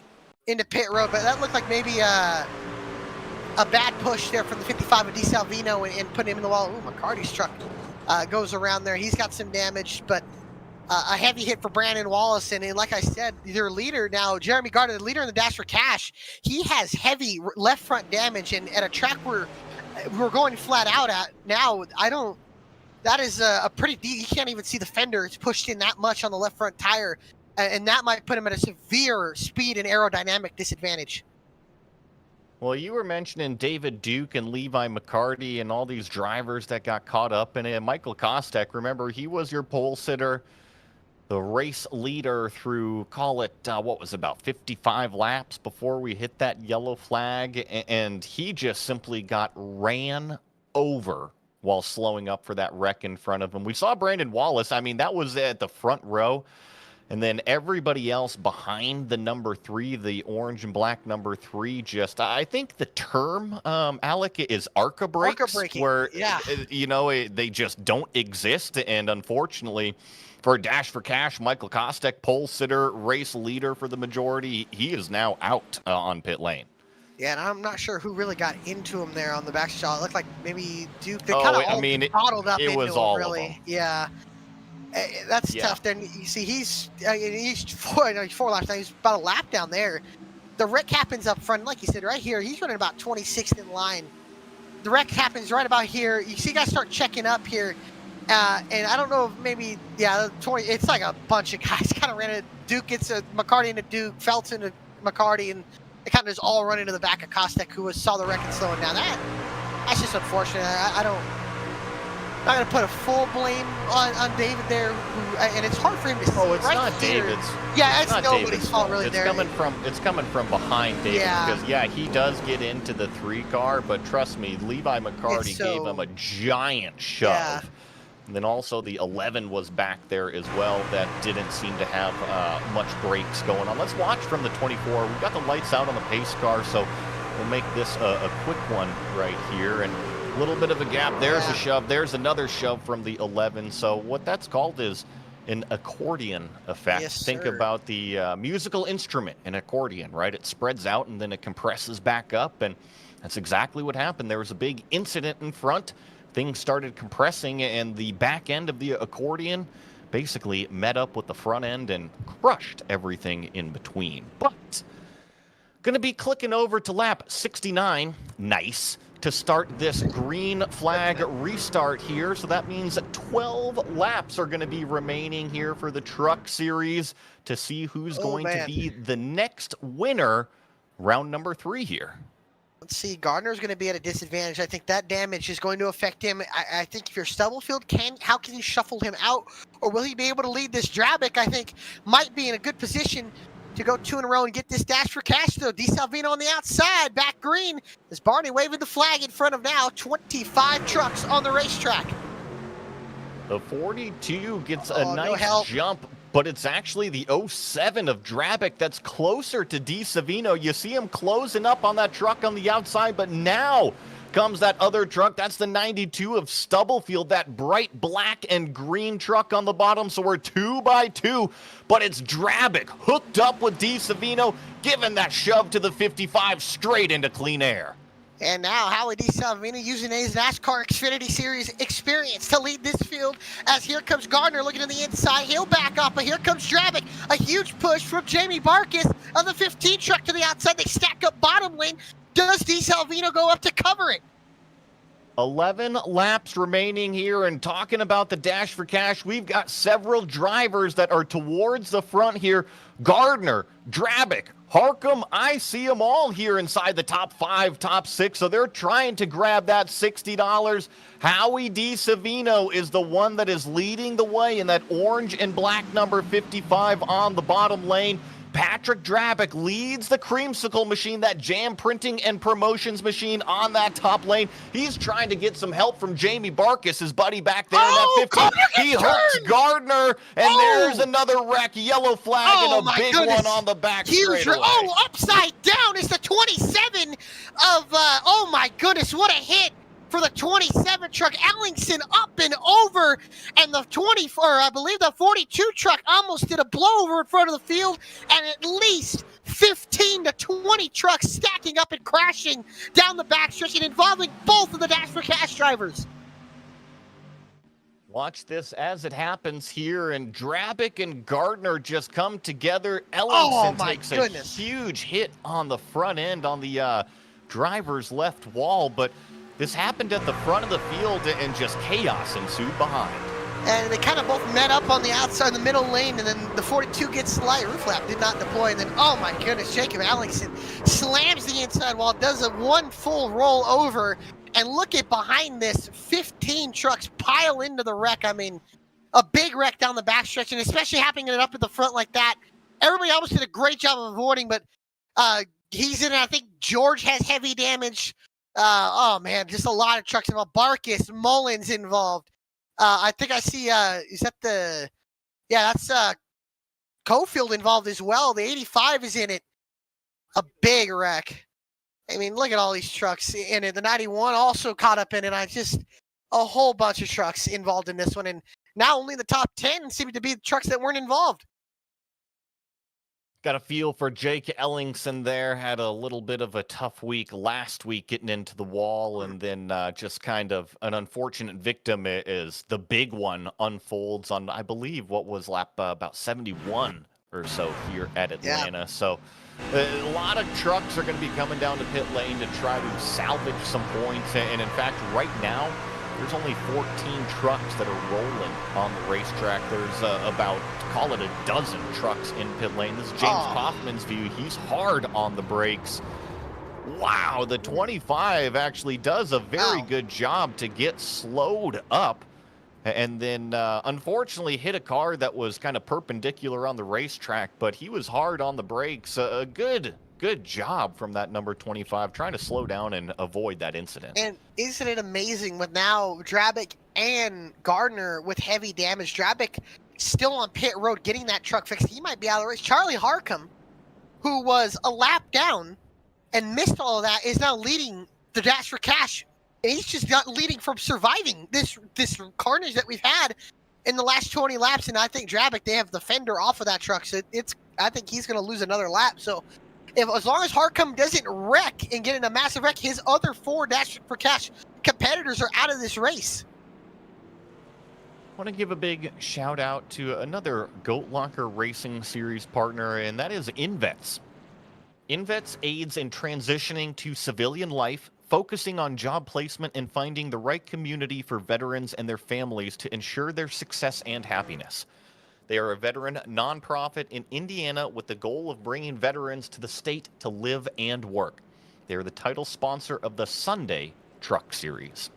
into pit road, but that looked like maybe a bad push there from the 55 of DiSalvino and putting him in the wall. Ooh, McCarty's truck goes around there. He's got some damage, but a heavy hit for Brandon Wallace. And like I said, their leader now, Jeremy Gardner, the leader in the Dash for Cash, he has heavy left front damage. And at a track where we're going flat out at now, that is a pretty deep. You can't even see the fender. It's pushed in that much on the left front tire. And that might put him at a severe speed and aerodynamic disadvantage. Well, you were mentioning David Duke and Levi McCarty and all these drivers that got caught up in it. Michael Kostek, remember, he was your pole sitter, the race leader through, call it, what was it, about 55 laps before we hit that yellow flag. And he just simply got ran over while slowing up for that wreck in front of him. We saw Brandon Wallace. I mean, that was at the front row. And then everybody else behind the number 3, the orange and black number 3, just, I think the term, Alec, is ARCA brakes. ARCA braking, where, yeah. you know, they just don't exist. And unfortunately, for Dash for Cash, Michael Kostek, pole sitter, race leader for the majority, he is now out on pit lane. Yeah, and I'm not sure who really got into him there on the back shot. It looked like maybe Duke. They kind of bottled up into was him, all really. of them. Yeah. That's tough. Then you see he's 4 laps now. He's about a lap down there. The wreck happens up front. Like you said, right here, he's running about 26th in line. The wreck happens right about here. You see guys start checking up here. And I don't know if maybe, yeah, 20. It's like a bunch of guys kind of ran it. Duke gets a McCarty into Duke, Feltz into McCarty, and they kind of just all run into the back of Kostek, who saw the wreck and slowing down. That's just unfortunate. I'm not going to put a full blame on David there, and it's hard for him to see. Oh, it's right not here. David's. Yeah, it's not nobody's David's fault really there. It's coming from behind David, Yeah. because he does get into the 3 car, but trust me, Levi McCarty gave him a giant shove. Yeah. And then also the 11 was back there as well. That didn't seem to have much brakes going on. Let's watch from the 24. We've got the lights out on the pace car, so we'll make this a quick one right here. And a little bit of a gap. There's a shove. There's another shove from the 11. So what that's called is an accordion effect. Yes, Think sir. about the musical instrument, an accordion, right? It spreads out and then it compresses back up. And that's exactly what happened. There was a big incident in front. Things started compressing, and the back end of the accordion basically met up with the front end and crushed everything in between. But going to be clicking over to lap 69. Nice. To start this green flag restart here. So that means 12 laps are going to be remaining here for the Truck Series to see who's going to be the next winner, round number 3 here. Let's see, Gardner's going to be at a disadvantage. I think that damage is going to affect him. I think if you're Stubblefield, how can you shuffle him out? Or will he be able to lead this Drabick? I think might be in a good position to go 2 in a row and get this Dash for Cash, though. DiSalvino on the outside, back green. As Barney waving the flag in front of now 25 trucks on the racetrack. The 42 gets a nice jump but it's actually the 07 of Drabic that's closer to DiSavino. You see him closing up on that truck on the outside, but now comes that other truck. That's the 92 of Stubblefield, that bright black and green truck on the bottom. So we're 2 by 2, but it's Drabic hooked up with DiSavino, giving that shove to the 55 straight into clean air. And now Howie DiSalvino using his NASCAR Xfinity Series experience to lead this field, as here comes Gardner looking to the inside. He'll back up, but here comes Drabic. A huge push from Jamie Barkis on the 15 truck to the outside. They stack up bottom lane. Does DiSalvino go up to cover it? 11 laps remaining here, and talking about the Dash for Cash, we've got several drivers that are towards the front here. Gardner, Drabic, Harcum, I see them all here inside the top 5, top 6, so they're trying to grab that $60. Howie DiSavino is the one that is leading the way in that orange and black number 55 on the bottom lane. Patrick Drabic leads the creamsicle machine, that jam printing and promotions machine on that top lane. He's trying to get some help from Jamie Barkis, his buddy back there in that 15. He hooks Gardner, and there's another wreck, yellow flag, and a big one on the back straightaway. Upside down is the 27 of, oh my goodness, what a hit for the 27 truck. Ellingson up and over, and the 42 truck almost did a blowover in front of the field, and at least 15 to 20 trucks stacking up and crashing down the backstretch and involving both of the Dash for Cash drivers. Watch this as it happens here, and Drabic and Gardner just come together. Ellingson takes a huge hit on the front end on the driver's left wall, but this happened at the front of the field, and just chaos ensued behind. And they kind of both met up on the outside, the middle lane, and then the 42 gets light. Roof flap did not deploy, and then, oh my goodness, Jacob Ellingson slams the inside wall, does a one full roll over, and look at behind this, 15 trucks pile into the wreck. I mean, a big wreck down the backstretch, and especially happening it up at the front like that. Everybody almost did a great job of avoiding, but he's in it. I think George has heavy damage. Oh man, just a lot of trucks involved. Barkis, Mullins involved. I think I see, that's Cofield involved as well. The 85 is in it. A big wreck. I mean, look at all these trucks in it. The 91 also caught up in it. A whole bunch of trucks involved in this one. And now only the top 10 seem to be the trucks that weren't involved. Got a feel for Jake Ellingson there. Had a little bit of a tough week last week getting into the wall, and then just kind of an unfortunate victim is the big one unfolds on, I believe, what was lap about 71 or so here at Atlanta. Yeah. So a lot of trucks are going to be coming down to pit lane to try to salvage some points. And in fact, right now, there's only 14 trucks that are rolling on the racetrack. There's about, call it a dozen trucks in pit lane. This is James Kaufman's view. He's hard on the brakes. Wow, the 25 actually does a very good job to get slowed up, and then unfortunately hit a car that was kind of perpendicular on the racetrack, but he was hard on the brakes. A good job from that number 25, trying to slow down and avoid that incident. And isn't it amazing with now Drabic and Gardner with heavy damage? Drabic still on pit road getting that truck fixed. He might be out of the race. Charlie Harcum, who was a lap down and missed all of that, is now leading the Dash for Cash. And he's just not leading from surviving this carnage that we've had in the last 20 laps. And I think Drabic, they have the fender off of that truck. So I think he's going to lose another lap. So as long as Harcum doesn't wreck and get in a massive wreck, his other 4 Dash for Cash competitors are out of this race. I want to give a big shout out to another Goat Locker Racing Series partner, and that is InVets. InVets aids in transitioning to civilian life, focusing on job placement and finding the right community for veterans and their families to ensure their success and happiness. They are a veteran nonprofit in Indiana with the goal of bringing veterans to the state to live and work. They are the title sponsor of the Sunday Truck Series.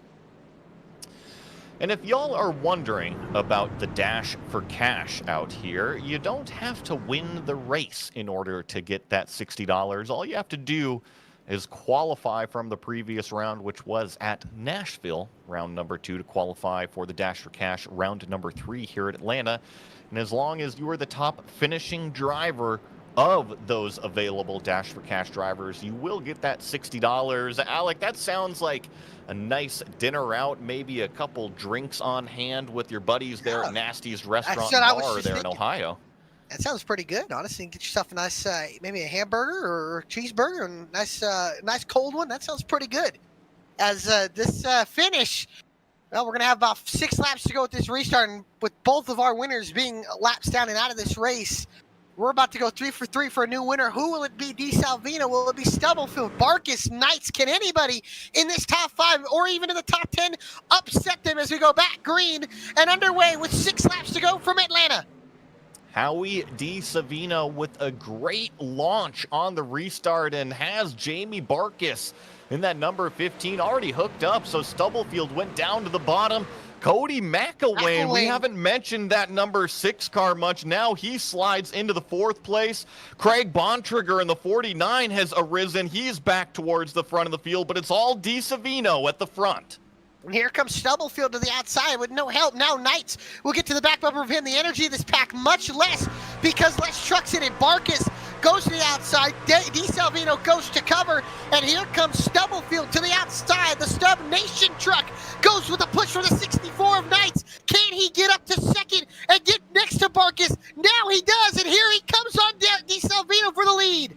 And if y'all are wondering about the Dash for Cash out here, you don't have to win the race in order to get that $60. All you have to do is qualify from the previous round, which was at Nashville, round number 2, to qualify for the Dash for Cash round number 3 here at Atlanta. And as long as you are the top finishing driver of those available Dash for Cash drivers, you will get that $60. Alec, that sounds like a nice dinner out, maybe a couple drinks on hand with your buddies there at Nasty's Restaurant and Bar there in Ohio. That sounds pretty good, honestly. Get yourself a nice, maybe a hamburger or a cheeseburger, and nice cold one. That sounds pretty good. As this finish, well, we're gonna have about 6 laps to go with this restart, and with both of our winners being laps down and out of this race, we're about to go 3 for 3 for a new winner. Who will it be? DeSalvino? Will it be Stubblefield? Barkis? Knights? Can anybody in this top 5 or even in the top 10 upset them as we go back green and underway with 6 laps to go from Atlanta? Howie DeSavino with a great launch on the restart and has Jamie Barkis in that number 15 already hooked up. So Stubblefield went down to the bottom. Cody McElwain, we haven't mentioned that number 6 car much. Now he slides into the 4th place. Craig Bontrager in the 49 has arisen. He's back towards the front of the field, but it's all DeSavino at the front. And here comes Stubblefield to the outside with no help. Now Knights will get to the back bumper of him. The energy of this pack much less because less trucks in it. Barkis goes to the outside. DeSalvino goes to cover. And here comes Stubblefield to the outside. The Stub Nation truck goes with a push for the 64 of Knights. Can he get up to second and get next to Barkis? Now he does. And here he comes on DeSalvino for the lead.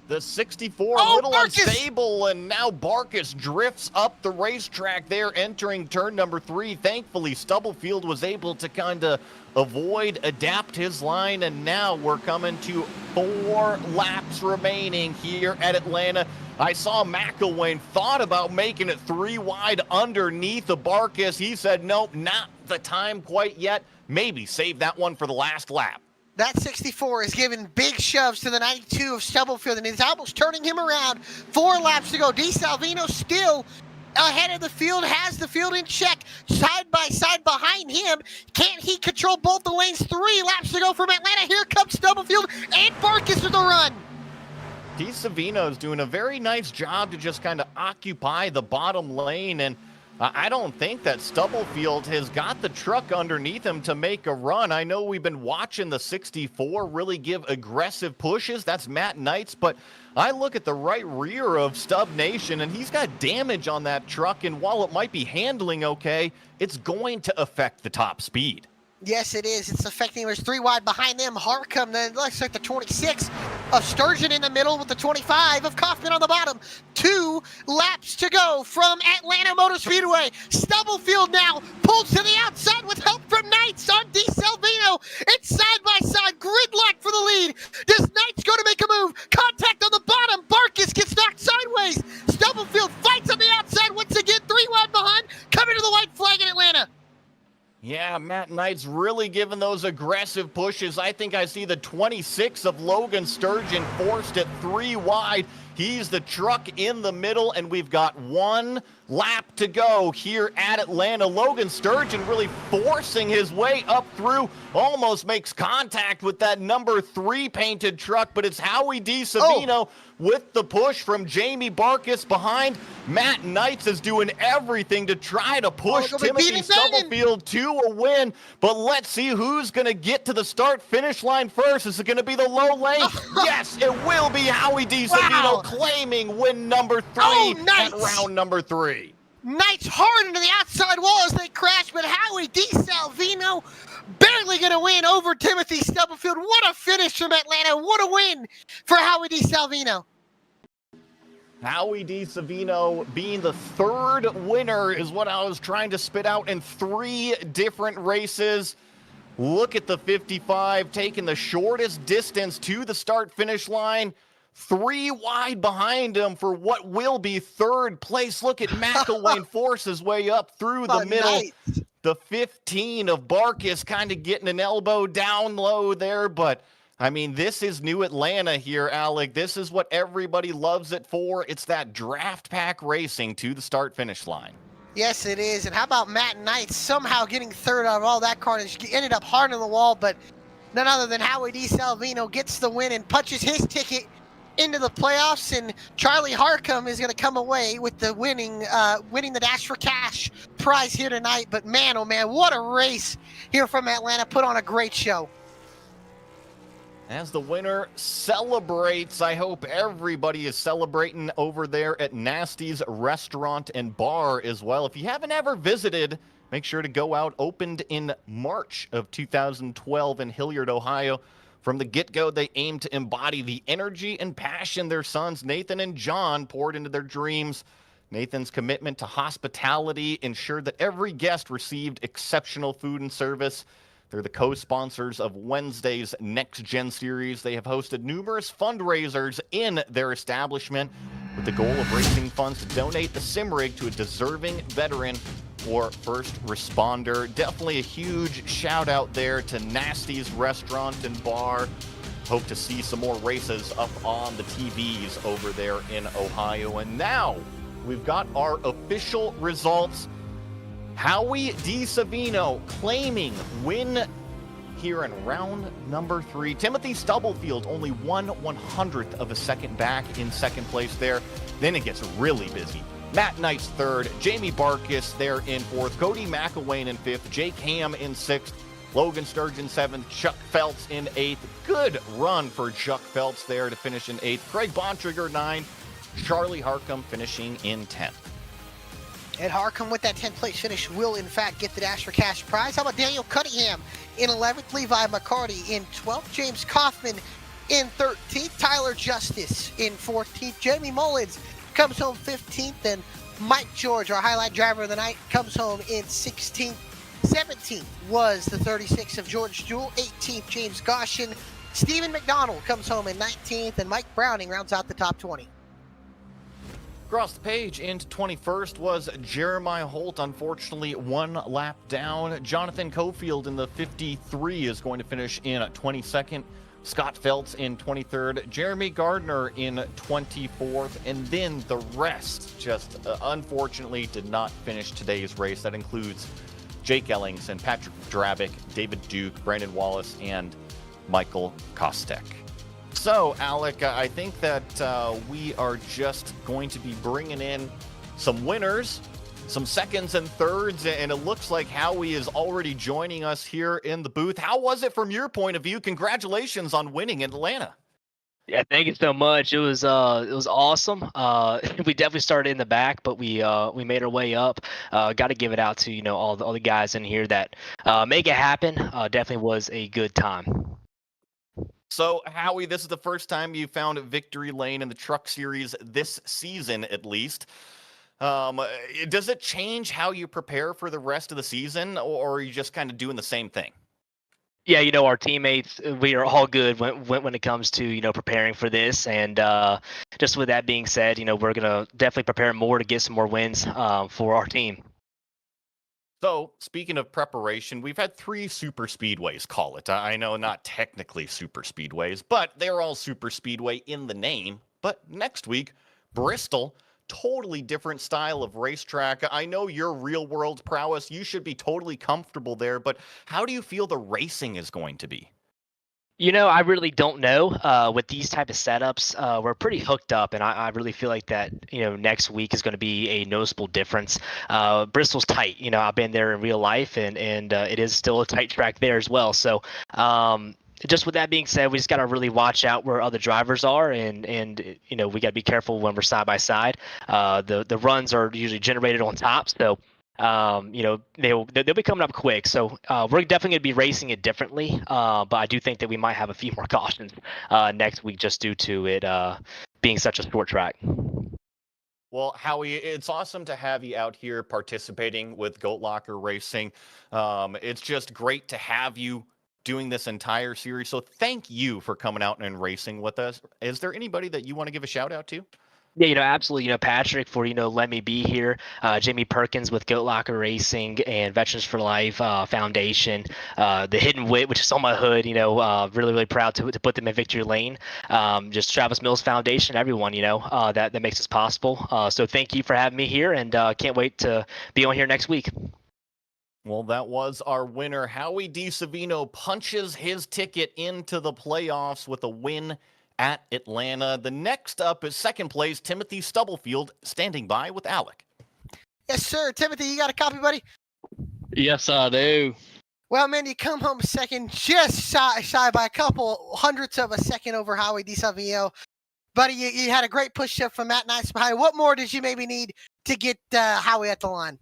The 64 a little unstable, and now Barkis drifts up the racetrack there, entering turn number 3. Thankfully, Stubblefield was able to kind of adapt his line, and now we're coming to 4 laps remaining here at Atlanta. I saw McElwain thought about making it 3 wide underneath the Barkis. He said, nope, not the time quite yet. Maybe save that one for the last lap. That 64 is giving big shoves to the 92 of Stubblefield, and he's almost turning him around. 4 laps to go. DeSalvino still ahead of the field, has the field in check, side by side behind him. Can't he control both the lanes? 3 laps to go from Atlanta. Here comes Stubblefield and Barkis with the run. DeSavino is doing a very nice job to just kind of occupy the bottom lane, and I don't think that Stubblefield has got the truck underneath him to make a run. I know we've been watching the 64 really give aggressive pushes. That's Matt Knights, but I look at the right rear of Stub Nation, and he's got damage on that truck, and while it might be handling okay, it's going to affect the top speed. Yes, it is. It's affecting him. There's 3 wide behind them. Harcum, then looks like the 26 of Sturgeon in the middle with the 25 of Kaufman on the bottom. 2 laps to go from Atlanta Motor Speedway. Stubblefield now pulls to the outside with help from Knights on DeSalvino. It's side by side, gridlock for the lead. Does Knights go to make a move? Contact on the bottom. Barkis gets knocked sideways. Stubblefield fights on the outside once again. 3 wide behind, coming to the white flag in Atlanta. Yeah, Matt Knight's really giving those aggressive pushes. I think I see the 26 of Logan Sturgeon forced at 3 wide. He's the truck in the middle, and we've got 1 lap to go here at Atlanta. Logan Sturgeon really forcing his way up through, almost makes contact with that number 3 painted truck, but it's Howie DeSavino with the push from Jamie Barkis behind. Matt Knights is doing everything to try to push Timothy Stubblefield to a win, but let's see who's going to get to the start-finish line first. Is it going to be the low lane? Yes, it will be Howie DeSavino claiming win number 3 at round number 3. Knights hard into the outside wall as they crash, but Howie DeSalvino barely going to win over Timothy Stubblefield. What a finish from Atlanta. What a win for Howie DeSalvino. Howie DeSavino being the 3rd winner is what I was trying to spit out in 3 different races. Look at the 55 taking the shortest distance to the start-finish line. 3 wide behind him for what will be 3rd place. Look at McElwain force his way up through the middle. Nice. The 15 of Barkis kind of getting an elbow down low there, but I mean, this is new Atlanta here, Alec. This is what everybody loves it for. It's that draft pack racing to the start-finish line. Yes, it is. And how about Matt Knight somehow getting 3rd out of all that carnage? Ended up hard on the wall, but none other than Howie DeSalvino gets the win and punches his ticket into the playoffs, and Charlie Harcum is going to come away with the winning the Dash for Cash prize here tonight. But man, oh man, what a race here from Atlanta. Put on a great show. As the winner celebrates, I hope everybody is celebrating over there at Nasty's Restaurant and Bar as well. If you haven't ever visited, make sure to go out. Opened in March of 2012 in Hilliard, Ohio. From the get-go, they aim to embody the energy and passion their sons, Nathan and John, poured into their dreams. Nathan's commitment to hospitality ensured that every guest received exceptional food and service. They're the co-sponsors of Wednesday's Next Gen series. They have hosted numerous fundraisers in their establishment with the goal of raising funds to donate the sim rig to a deserving veteran or first responder. Definitely a huge shout out there to Nasty's Restaurant and Bar. Hope to see some more races up on the TVs over there in Ohio. And now we've got our official results. Howie DiSavino claiming win here in round number 3. Timothy Stubblefield only 1/100th of a second back in second place there. Then it gets really busy. Matt Knight's third, Jamie Barkis there in fourth, Cody McElwain in fifth, Jake Ham in sixth, Logan Sturgeon seventh, Chuck Phelps in eighth. Good run for Chuck Phelps there to finish in eighth. Craig Bontrager ninth, Charlie Harcum finishing in 10th. And Harcum with that 10th place finish will in fact get the Dash for Cash prize. How about Daniel Cunningham in 11th, Levi McCarty in 12th, James Kaufman in 13th, Tyler Justice in 14th, Jamie Mullins comes home 15th, and Mike George, our highlight driver of the night, comes home in 16th. 17th was the 36 of George Jewell, 18th James Goshen, Stephen McDonald comes home in 19th, and Mike Browning rounds out the top 20. Across the page into 21st was Jeremiah Holt, unfortunately 1 lap down. Jonathan Cofield in the 53 is going to finish in 22nd. Scott Phelps in 23rd. Jeremy Gardner in 24th. And then the rest just unfortunately did not finish today's race. That includes Jake Ellingson, Patrick Drabick, David Duke, Brandon Wallace, and Michael Kostek. So, Alec, I think that we are just going to be bringing in some winners, some seconds and thirds, and it looks like Howie is already joining us here in the booth. How was it from your point of view? Congratulations on winning in Atlanta. Yeah, thank you so much. It was awesome. We definitely started in the back, but we made our way up. Got to give it out to all the guys in here that make it happen. Definitely was a good time. So, Howie, this is the first time you found victory lane in the Truck Series this season, at least. Does it change how you prepare for the rest of the season, or are you just kind of doing the same thing? Yeah, our teammates, we are all good when it comes to preparing for this, and just with that being said, we're gonna definitely prepare more to get some more wins for our team. So, speaking of preparation, we've had 3 super speedways, call it. I know not technically super speedways, but they're all super speedway in the name. But next week, Bristol, totally different style of racetrack. I know your real world prowess, you should be totally comfortable there, but how do you feel the racing is going to be? I really don't know. With these type of setups, we're pretty hooked up, and I really feel like that, next week is going to be a noticeable difference. Bristol's tight. I've been there in real life, and it is still a tight track there as well. So, just with that being said, we just got to really watch out where other drivers are, and we got to be careful when we're side by side. The runs are usually generated on top, so. They'll be coming up quick, so we're definitely going to be racing it differently. But I do think that we might have a few more cautions next week just due to it being such a short track. Well, Howie, it's awesome to have you out here participating with Goat Locker Racing. It's just great to have you doing this entire series. So thank you for coming out and racing with us. Is there anybody that you want to give a shout out to? Yeah, absolutely. Patrick for, letting me be here. Jamie Perkins with Goat Locker Racing and Veterans for Life Foundation. The Hidden Wit, which is on my hood, really, really proud to put them in victory lane. Just Travis Mills Foundation, everyone, that makes this possible. So thank you for having me here, and can't wait to be on here next week. Well, that was our winner. Howie DiSavino punches his ticket into the playoffs with a win at Atlanta. The next up is second place, Timothy Stubblefield, standing by with Alec. Yes, sir. Timothy, you got a copy, buddy? Yes, I do. Well, man, you come home second, just shy by a couple hundredths of a second over Howie DeSavio. Buddy, you had a great push up from Matt Nice behind. What more did you maybe need to get Howie at the line?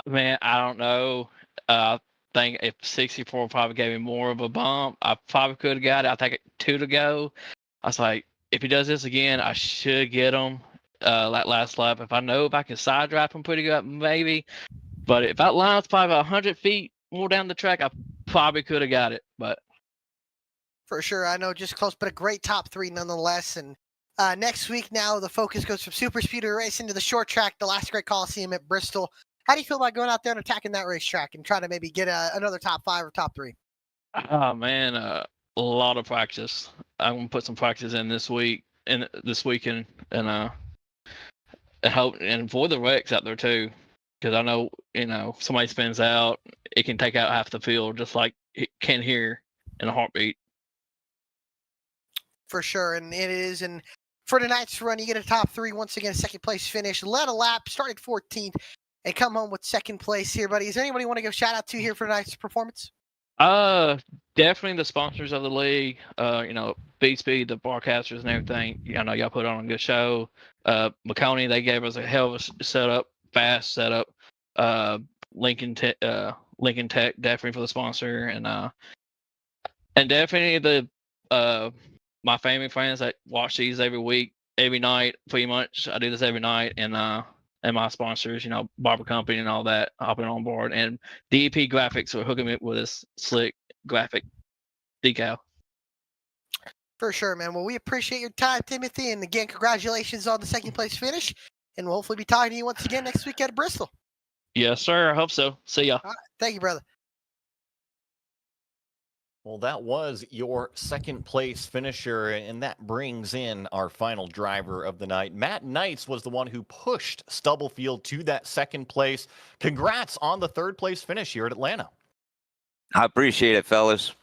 Man, I don't know. I think if 64 probably gave me more of a bump, I probably could have got it. I think 2 to go. I was like, if he does this again, I should get him that last lap. If I can side drive him pretty good, maybe. But if that line's probably about 100 feet more down the track, I probably could have got it. But For sure, I know, just close, but a great top 3 nonetheless. And next week now, the focus goes from super speedway racing to the short track, the last great Coliseum at Bristol. How do you feel about going out there and attacking that racetrack and trying to maybe get another top 5 or top 3? oh man, a lot of practice. I'm gonna put some practice in this week and this weekend, and hope and avoid the wrecks out there too, because I know somebody spins out, it can take out half the field, just like it can here in a heartbeat. For sure, and it is. And for tonight's run, you get a top 3, once again, second place finish, led a lap, started 14th, and come home with second place here, buddy. Is there anybody you want to give a shout out to here for tonight's performance? Definitely the sponsors of the league. B Speed, the broadcasters and everything. I know y'all put on a good show. McConey, they gave us a hell of a setup, fast setup. Lincoln Tech, definitely for the sponsor, and definitely the my family friends that watch these every week, every night, pretty much. I do this every night, and my sponsors, Barber Company and all that, hopping on board, and DEP Graphics are hooking me up with this slick graphic decal. For sure, man. Well, we appreciate your time, Timothy, and again, congratulations on the second place finish, and we'll hopefully be talking to you once again next week at Bristol. Yes, sir. I hope so. See ya. All right. Thank you, brother. Well, that was your second place finisher, and that brings in our final driver of the night. Matt Knights was the one who pushed Stubblefield to that second place. Congrats on the third place finish here at Atlanta. I appreciate it, fellas.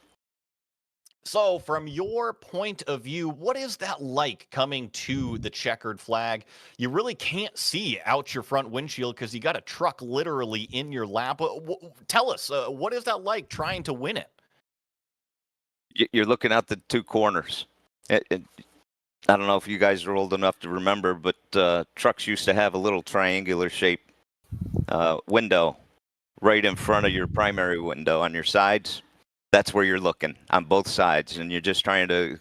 So, from your point of view, what is that like coming to the checkered flag? You really can't see out your front windshield because you got a truck literally in your lap. Tell us, what is that like trying to win it? You're looking out the 2 corners. I don't know if you guys are old enough to remember, but trucks used to have a little triangular shaped window right in front of your primary window on your sides. That's where you're looking on both sides, and you're just trying to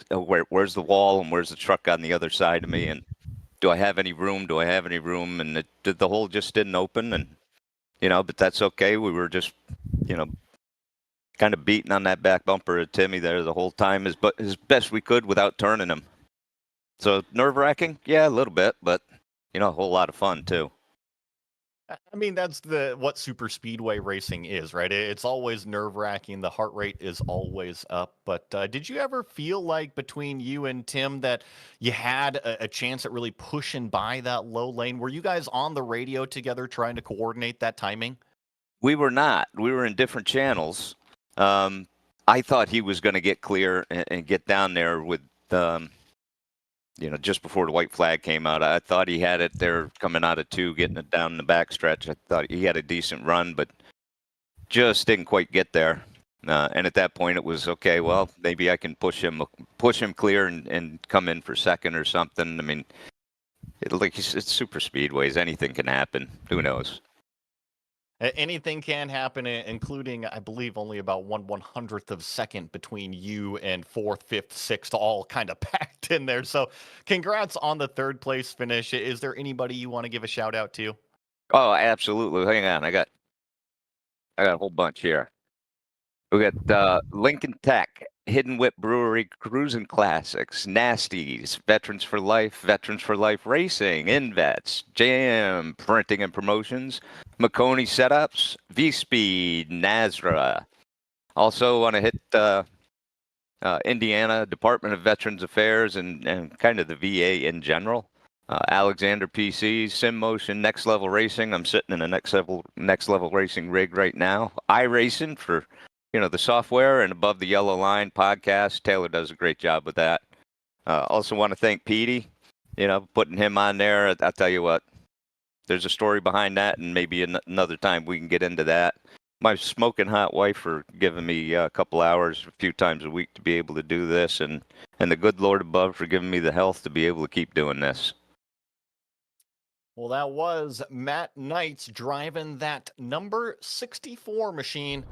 where's the wall and where's the truck on the other side of me, and do I have any room? Do I have any room? And the hole just didn't open, and but that's okay. We were just kind of beating on that back bumper of Timmy there the whole time as best we could without turning him. So nerve-wracking, yeah, a little bit, but a whole lot of fun too. I mean, that's what super speedway racing is, right? It's always nerve-wracking. The heart rate is always up. But did you ever feel like between you and Tim that you had a chance at really pushing by that low lane? Were you guys on the radio together trying to coordinate that timing? We were not. We were in different channels. I thought he was going to get clear and get down there with, just before the white flag came out. I thought he had it there coming out of 2, getting it down the back stretch. I thought he had a decent run, but just didn't quite get there. And at that point, it was okay. Well, maybe I can push him clear and come in for second or something. I mean, it's super speedways. Anything can happen. Who knows? Anything can happen, including, I believe, only about 1/100th of a second between you and 4th, 5th, 6th, all kind of packed in there. So congrats on the third place finish. Is there anybody you want to give a shout out to? Oh, absolutely. Hang on. I got a whole bunch here. We got Lincoln Tech, Hidden Whip Brewery, Cruising Classics, Nasties, Veterans for Life Racing, InVets, JM Printing and Promotions, McConey Setups, V-Speed, Nazra. Also want to hit Indiana Department of Veterans Affairs and kind of the VA in general. Alexander PC, SimMotion, Next Level Racing. I'm sitting in a Next Level Racing rig right now. iRacing for the software, and Above the Yellow Line podcast. Taylor does a great job with that. Also want to thank Petey, putting him on there. I'll tell you what, there's a story behind that, and maybe another time we can get into that. My smoking hot wife for giving me a couple hours a few times a week to be able to do this, and the good Lord above for giving me the health to be able to keep doing this. Well, that was Matt Knights driving that number 64 machine,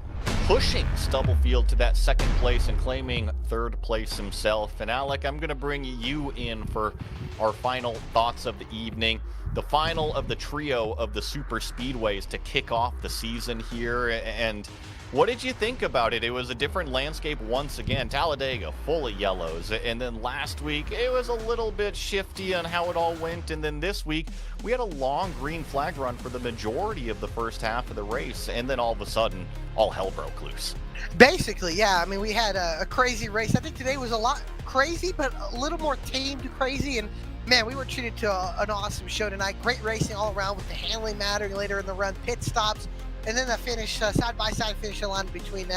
pushing Stubblefield to that second place and claiming third place himself. And Alec, I'm going to bring you in for our final thoughts of the evening. The final of the trio of the super speedways to kick off the season here. And what did you think about it? It was a different landscape once again. Talladega full of yellows. And then last week, it was a little bit shifty on how it all went. And then this week, we had a long green flag run for the majority of the first half of the race. And then all of a sudden, all hell broke loose. Basically, yeah. I mean, we had a crazy race. I think today was a lot crazy, but a little more tamed crazy. And man, we were treated to an awesome show tonight. Great racing all around with the handling mattering later in the run, pit stops, and then the finish, side-by-side finish line between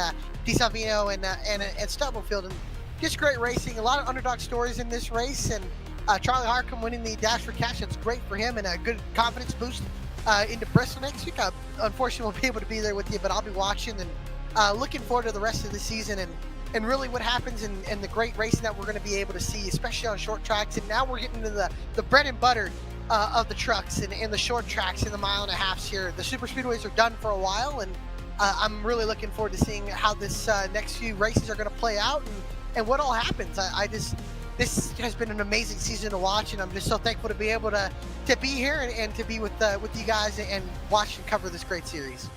DiSalvino and Stubblefield. And just great racing. A lot of underdog stories in this race. And Charlie Harcum winning the Dash for Cash. It's great for him and a good confidence boost into Bristol next week. I unfortunately won't be able to be there with you, but I'll be watching and looking forward to the rest of the season and really what happens and the great racing that we're going to be able to see, especially on short tracks. And now we're getting into the bread and butter of the trucks and the short tracks and the mile and a halves here. The super speedways are done for a while, and I'm really looking forward to seeing how this next few races are going to play out and what all happens. This has been an amazing season to watch, and I'm just so thankful to be able to be here and to be with you guys and watch and cover this great series.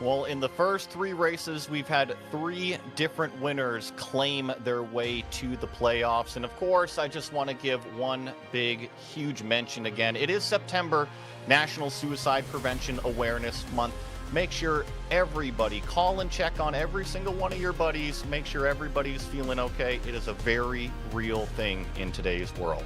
Well, in the first three races, we've had three different winners claim their way to the playoffs. And of course, I just want to give one big, huge mention again. It is September, National Suicide Prevention Awareness Month. Make sure everybody call and check on every single one of your buddies. Make sure everybody's feeling okay. It is a very real thing in today's world.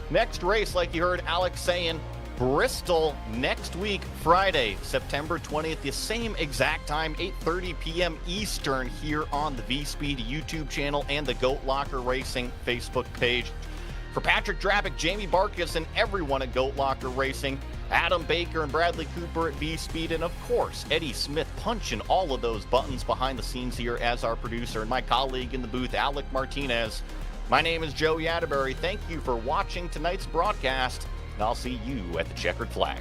Next race, like you heard Alex saying, Bristol next week, Friday, September 20th, the same exact time, 8:30 p.m. Eastern, here on the V-Speed YouTube channel and the Goat Locker Racing Facebook page. For Patrick Drabick, Jamie Barkas, and everyone at Goat Locker Racing, Adam Baker and Bradley Cooper at V-Speed, and of course, Eddie Smith punching all of those buttons behind the scenes here as our producer, and my colleague in the booth, Alec Martinez. My name is Joe Yadaberry. Thank you for watching tonight's broadcast, and I'll see you at the checkered flag.